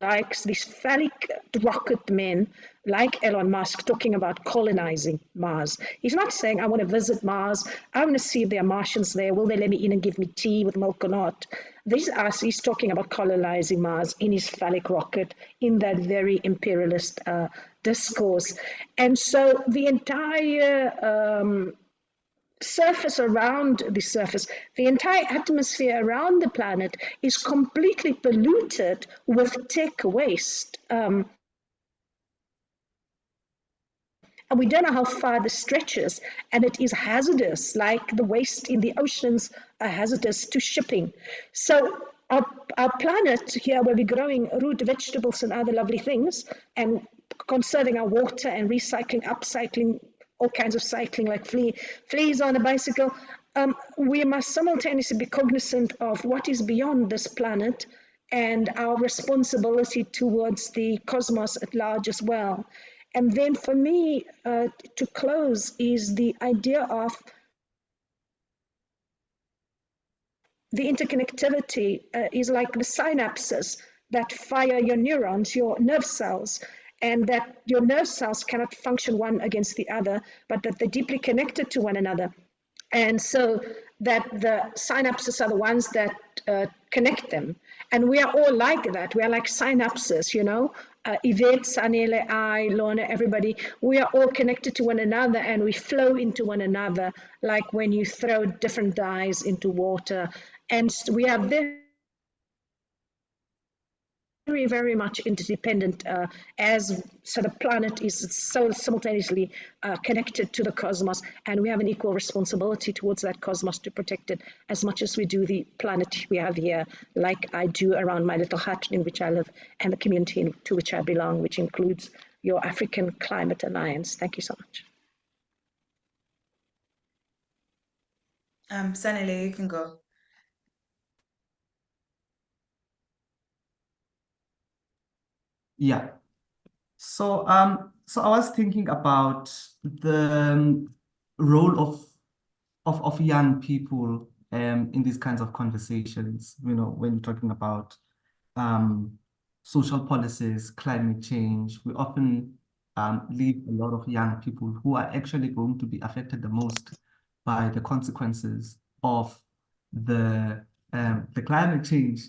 likes these phallic rocket men like Elon Musk talking about colonizing Mars. He's not saying, I want to visit Mars. I want to see if there are Martians there. Will they let me in and give me tea with milk or not? He's talking about colonizing Mars in his phallic rocket, in that very imperialist discourse. And so the entire surface around the surface, the entire atmosphere around the planet is completely polluted with tech waste. And we don't know how far this stretches, and it is hazardous, like the waste in the oceans are hazardous to shipping. So our planet here, where we're growing root vegetables and other lovely things, and conserving our water and recycling, upcycling, all kinds of cycling, like fleas on a bicycle, we must simultaneously be cognizant of what is beyond this planet and our responsibility towards the cosmos at large as well. And then for me, to close, is the idea of the interconnectivity is like the synapses that fire your neurons, your nerve cells, and that your nerve cells cannot function one against the other, but that they're deeply connected to one another. And so that the synapses are the ones that connect them. And we are all like that. We are like synapses, Yvette, Sanele, I, Lorna, everybody. We are all connected to one another, and we flow into one another, like when you throw different dyes into water. And we are very, very much interdependent, so the planet is so simultaneously connected to the cosmos, and we have an equal responsibility towards that cosmos to protect it as much as we do the planet we have here, like I do around my little hut in which I live and the community to which I belong, which includes your African Climate Alliance. Thank you so much. Sanele, you can go. Yeah. So I was thinking about the role of young people in these kinds of conversations, when you're talking about social policies, climate change. We often leave a lot of young people who are actually going to be affected the most by the consequences of the climate change.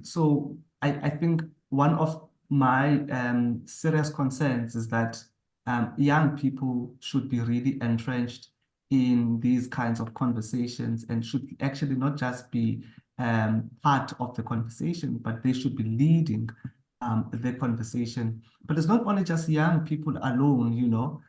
So I think one of my serious concerns is that young people should be really entrenched in these kinds of conversations and should actually not just be part of the conversation, but they should be leading the conversation. But it's not only just young people alone,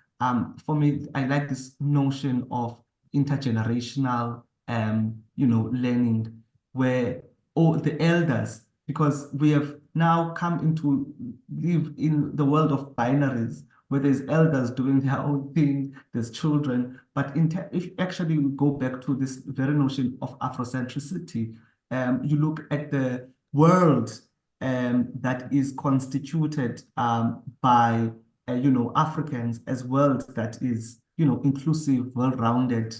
for me, I like this notion of intergenerational, learning where all the elders, because we have now come into live in the world of binaries where there's elders doing their own thing, there's children. But if actually we go back to this very notion of Afrocentricity, you look at the world that is constituted by Africans as world that is inclusive, well-rounded,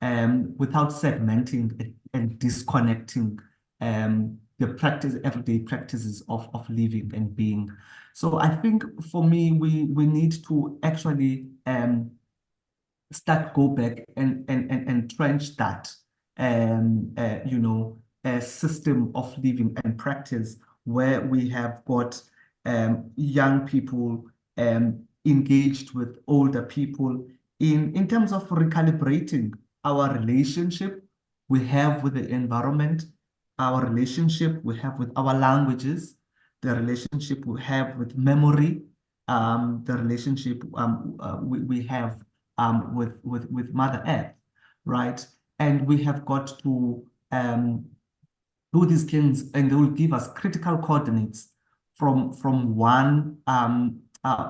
without segmenting and disconnecting the everyday practices of living and being. So I think for me, we need to actually go back and entrench that a system of living and practice where we have got young people engaged with older people in terms of recalibrating our relationship we have with the environment, our relationship we have with our languages, the relationship we have with memory, the relationship we have with Mother Earth, right? And we have got to do these things, and they will give us critical coordinates from one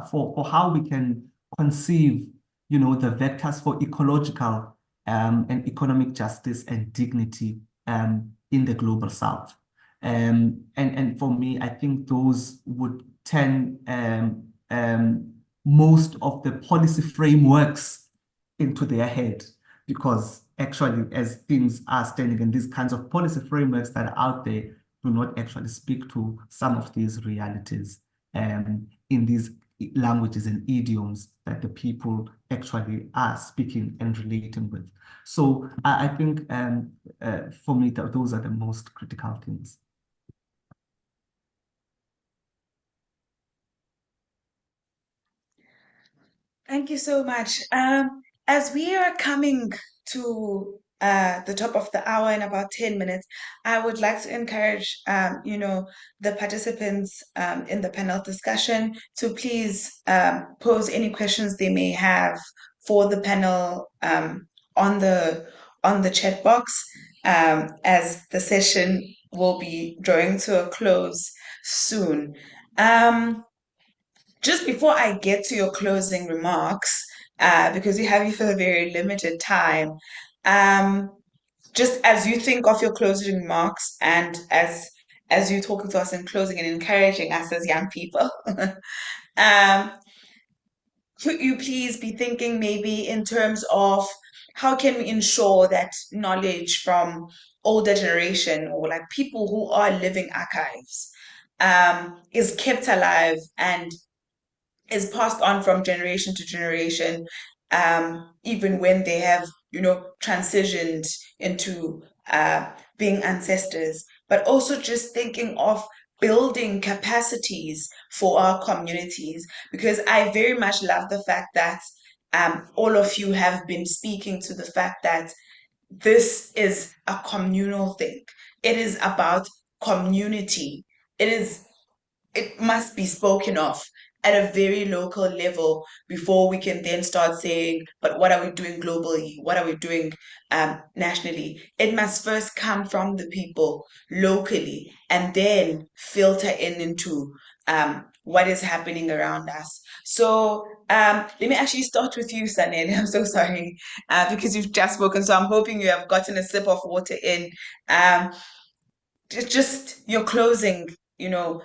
for how we can conceive, the vectors for ecological and economic justice and dignity in the global south. And for me, I think those would turn most of the policy frameworks into their head, because actually, as things are standing, and these kinds of policy frameworks that are out there do not actually speak to some of these realities in these languages and idioms that the people actually are speaking and relating with. So I think for me, those are the most critical things. Thank you so much. As we are coming to the top of the hour in about 10 minutes, I would like to encourage, the participants in the panel discussion to please pose any questions they may have for the panel on the chat box, as the session will be drawing to a close soon. Just before I get to your closing remarks, because we have you for a very limited time, um, just as you think of your closing remarks and as you talking to us in closing and encouraging us as young people, um, could you please be thinking maybe in terms of how can we ensure that knowledge from older generation or like people who are living archives is kept alive and is passed on from generation to generation, even when they have, transitioned into being ancestors, but also just thinking of building capacities for our communities, because I very much love the fact that all of you have been speaking to the fact that this is a communal thing. It is about community. It must be spoken of at a very local level before we can then start saying, but what are we doing globally? What are we doing nationally? It must first come from the people locally and then filter into what is happening around us. So let me actually start with you, Sanel. I'm so sorry because you've just spoken. So I'm hoping you have gotten a sip of water in. Um, just your closing,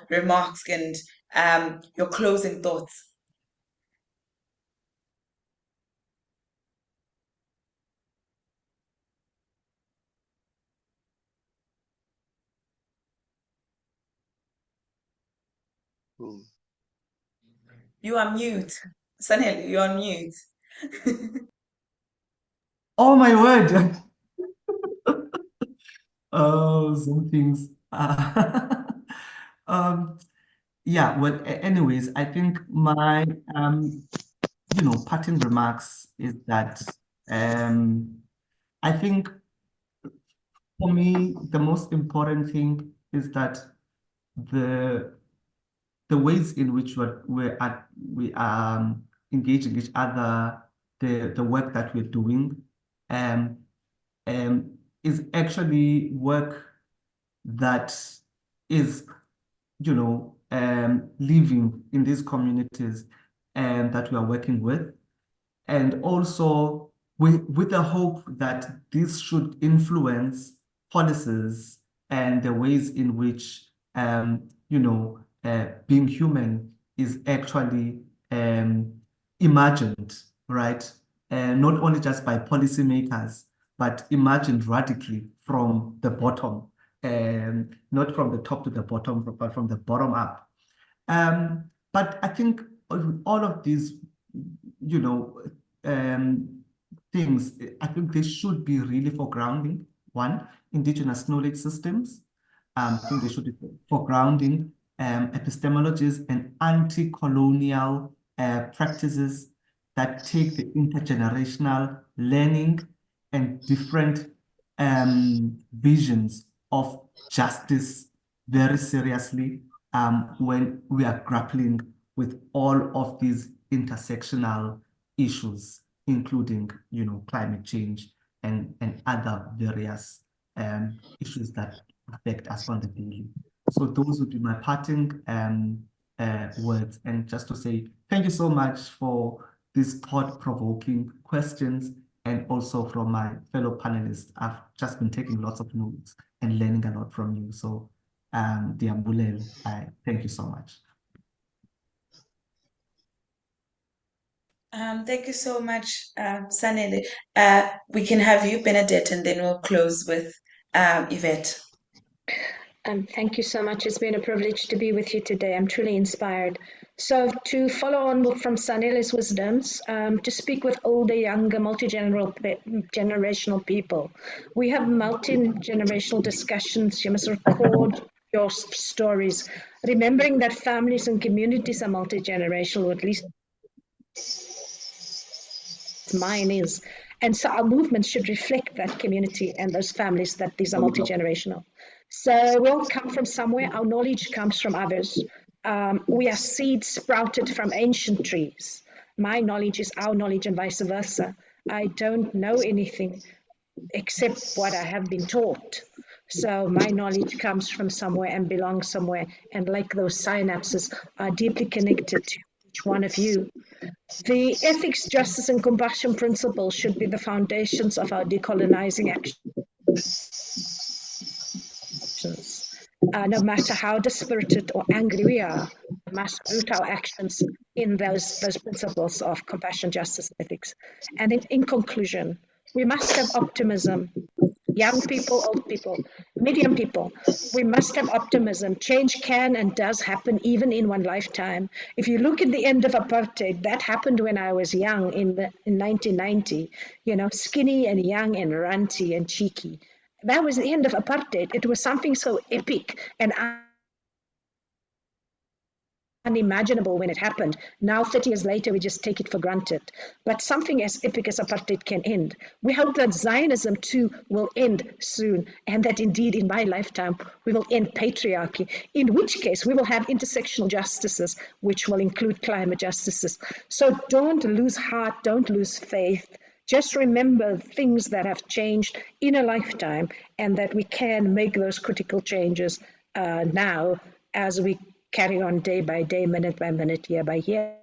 remarks and your closing thoughts. Mm. You are mute. Sanel, you're on mute. Oh my word! Oh, some things. Yeah, well, anyways, I think my parting remarks is that I think for me the most important thing is that the the ways in which we are engaging each other, the work that we're doing, um, is actually work that is, living in these communities and that we are working with. And also with the hope that this should influence policies and the ways in which, being human is actually imagined, right? And not only just by policymakers, but imagined radically from the bottom, and not from the top to the bottom, but from the bottom up. But I think all of these, you know, things, I think they should be really for grounding. One, indigenous knowledge systems. I think they should be for grounding epistemologies and anti-colonial practices that take the intergenerational learning and different visions of justice very seriously when we are grappling with all of these intersectional issues, including, climate change and other various issues that affect us on the daily. So those would be my parting words. And just to say thank you so much for these thought-provoking questions, and also from my fellow panelists. I've just been taking lots of notes and learning a lot from you. So, Diambulel, I thank you so much. Thank you so much, Sanele. We can have you, Benedette, and then we'll close with Yvette. Thank you so much. It's been a privilege to be with you today. I'm truly inspired. So to follow on from Sanele's wisdoms, to speak with older, younger, multi-generational people. We have multi-generational discussions. You must record your stories, remembering that families and communities are multi-generational, or at least mine is. And so our movement should reflect that community and those families, that these are multi-generational. So we all come from somewhere. Our knowledge comes from others. We are seeds sprouted from ancient trees. My knowledge is our knowledge and vice versa. I don't know anything except what I have been taught. So my knowledge comes from somewhere and belongs somewhere. And like those synapses are deeply connected to each one of you. The ethics, justice, and compassion principles should be the foundations of our decolonizing actions. No matter how dispirited or angry we are, we must root our actions in those principles of compassion, justice, ethics. And in conclusion, we must have optimism. Young people, old people, medium people, we must have optimism. Change can and does happen even in one lifetime. If you look at the end of apartheid, that happened when I was young in 1990, skinny and young and ranty and cheeky. That was the end of apartheid. It was something so epic and unimaginable when it happened. Now, 30 years later, we just take it for granted. But something as epic as apartheid can end. We hope that Zionism too will end soon, and that indeed in my lifetime we will end patriarchy, in which case we will have intersectional justices, which will include climate justices. So don't lose heart, don't lose faith. Just remember things that have changed in a lifetime, and that we can make those critical changes now as we carry on day by day, minute by minute, year by year.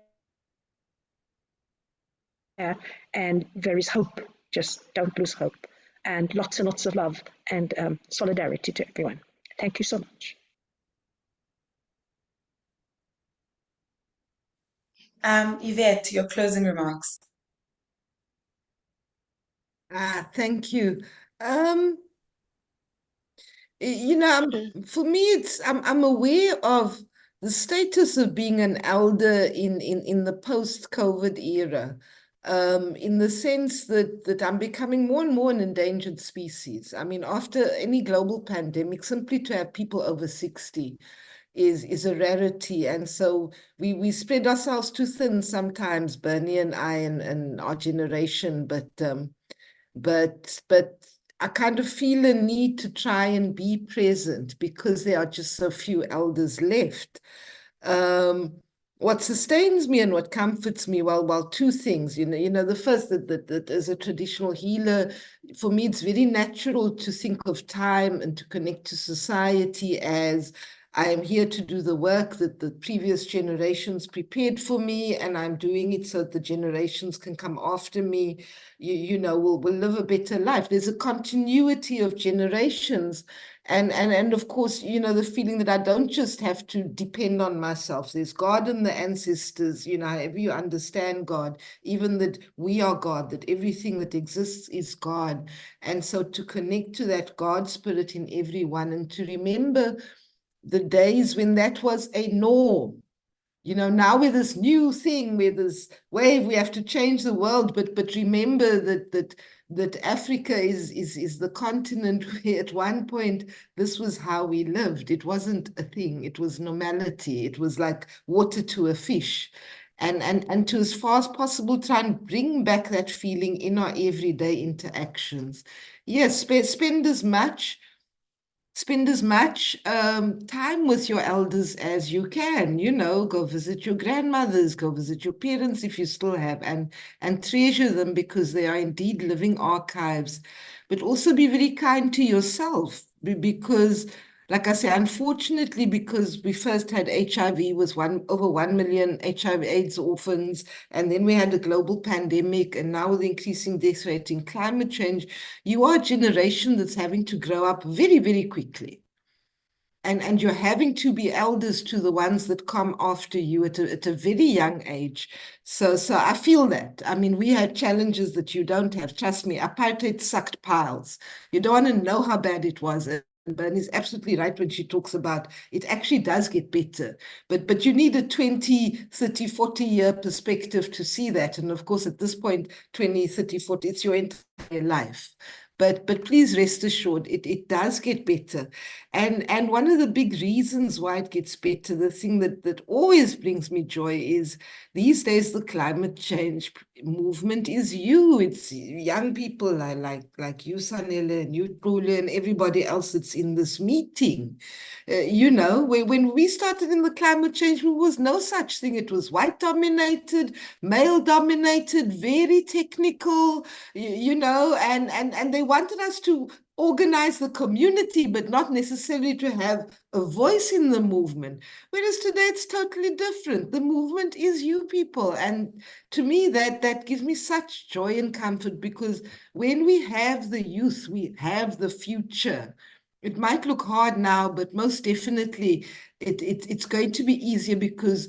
And there is hope. Just don't lose hope. And lots of love and solidarity to everyone. Thank you so much. Yvette, your closing remarks. Thank you. For me, I'm aware of the status of being an elder in the post-COVID era, in the sense that I'm becoming more and more an endangered species. I mean, after any global pandemic, simply to have people over 60 is a rarity. And so we spread ourselves too thin sometimes, Bernie and I and our generation, but I kind of feel a need to try and be present because there are just so few elders left. What sustains me and what comforts me, well, two things, the first, that as a traditional healer, for me, it's very natural to think of time and to connect to society as I am here to do the work that the previous generations prepared for me, and I'm doing it so that the generations can come after me, will live a better life. There's a continuity of generations. And of course, the feeling that I don't just have to depend on myself. There's God and the ancestors, however you understand God, even that we are God, that everything that exists is God. And so to connect to that God spirit in everyone and to remember the days when that was a norm. Now with this new thing, with this wave, we have to change the world, but remember that Africa is the continent where at one point this was how we lived. It wasn't a thing, it was normality. It was like water to a fish. and to, as far as possible, try and bring back that feeling in our everyday interactions. Yes, spend as much time with your elders as you can. Go visit your grandmothers, go visit your parents if you still have, and treasure them, because they are indeed living archives. But also be very kind to yourself, because, like I say, unfortunately, because we first had HIV with over 1 million HIV/AIDS orphans, and then we had a global pandemic, and now with the increasing death rate in climate change, you are a generation that's having to grow up very, very quickly. And you're having to be elders to the ones that come after you at a very young age. So I feel that. I mean, we had challenges that you don't have. Trust me, apartheid sucked piles. You don't want to know how bad it was. And Bernie's absolutely right when she talks about it actually does get better. But you need a 20, 30, 40-year perspective to see that. And of course, at this point, 20, 30, 40, it's your entire life. But please rest assured, it does get better. And one of the big reasons why it gets better, the thing that always brings me joy, is these days the climate change movement is you. It's young people like you, Sanele, and you, Trule, and everybody else that's in this meeting. When we started in the climate change, there was no such thing. It was white dominated, male dominated, very technical, and they wanted us to organize the community, but not necessarily to have a voice in the movement. Whereas today it's totally different. The movement is you people. And to me, that gives me such joy and comfort, because when we have the youth, we have the future. It might look hard now, but most definitely it's going to be easier, because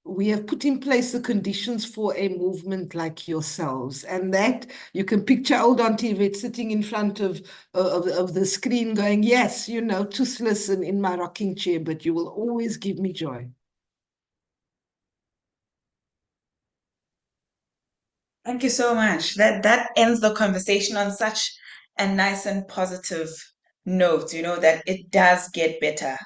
we have put in place the conditions for a movement like yourselves. And that you can picture old Auntie Yvette sitting in front of the screen going, yes, toothless and in my rocking chair, but you will always give me joy. Thank you so much. That ends the conversation on such a nice and positive note, that it does get better.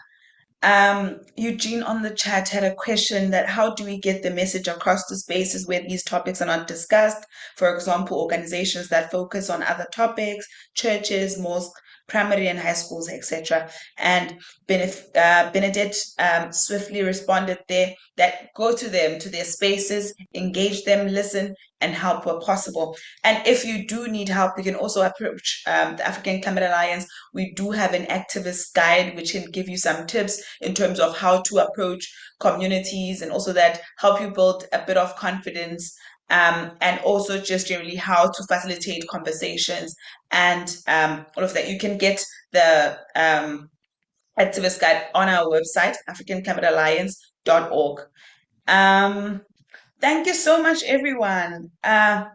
Eugene on the chat had a question that how do we get the message across to spaces where these topics are not discussed? For example, organizations that focus on other topics, churches, mosques, primary and high schools, etc. And Benedette swiftly responded there that go to them, to their spaces, engage them, listen, and help where possible. And if you do need help, you can also approach the African Climate Alliance. We do have an activist guide which can give you some tips in terms of how to approach communities, and also that help you build a bit of confidence, and also just generally how to facilitate conversations and all of that. You can get the activist guide on our website, africanclimatealliance.org. Thank you so much, everyone. I'm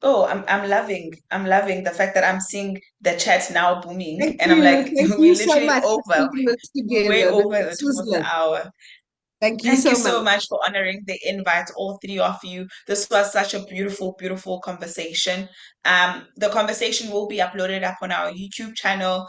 loving the fact that I'm seeing the chat now booming, Thank and I'm you. like, Thank we you so literally much for over, putting this way together. over This was towards the good. hour. Thank you Thank you so so much. much for honoring the invite, all three of you. This was such a beautiful, beautiful conversation. The conversation will be uploaded up on our YouTube channel.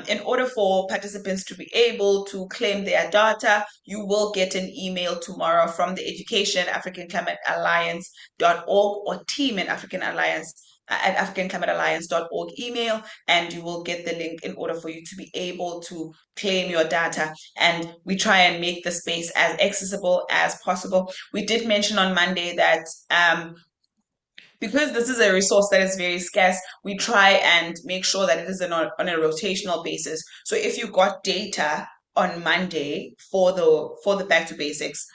In order for participants to be able to claim their data, you will get an email tomorrow from the Education African Climate Alliance.org or team in African Alliance at africanclimatealliance.org email, and you will get the link in order for you to be able to claim your data. And we try and make the space as accessible as possible. We did mention on Monday that because this is a resource that is very scarce, we try and make sure that it is on a rotational basis. So if you got data on Monday for the Back to Basics,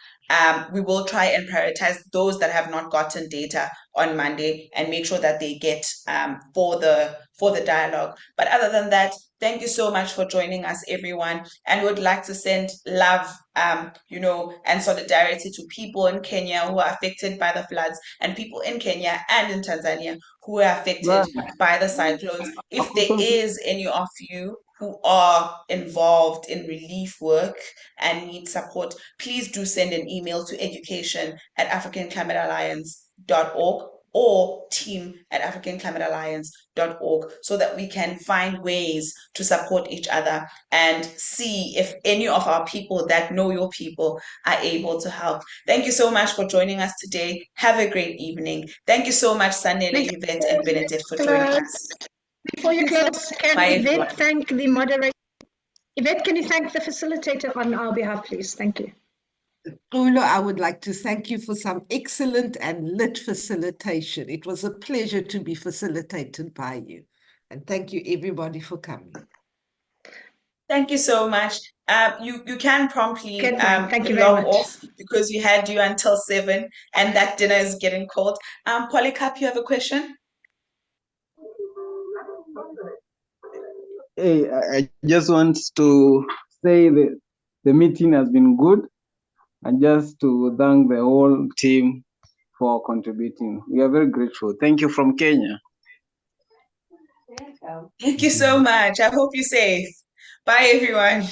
we will try and prioritize those that have not gotten data on Monday and make sure that they get for the dialogue. But other than that, thank you so much for joining us, everyone. And would like to send love, and solidarity to people in Kenya who are affected by the floods, and people in Kenya and in Tanzania who are affected by the cyclones. If there is any of you who are involved in relief work and need support, please do send an email to education@africanclimatealliance.org or team@africanclimatealliance.org so that we can find ways to support each other and see if any of our people that know your people are able to help. Thank you so much for joining us today. Have a great evening. Thank you so much, Sanele, Yvette, and Benedict, for joining us. Before you close, can Bye, Yvette everyone. thank the moderator? Yvette, can you thank the facilitator on our behalf, please? Thank you. Ulo, I would like to thank you for some excellent and lit facilitation. It was a pleasure to be facilitated by you. And thank you, everybody, for coming. Thank you so much. You can promptly Good night. Thank you very log much. off because you had you until 7 and that dinner is getting cold. Polycarp, you have a question? Hey, I just want to say that the meeting has been good and just to thank the whole team for contributing. We are very grateful. Thank you from Kenya. Thank you so much. I hope you're safe. Bye, everyone.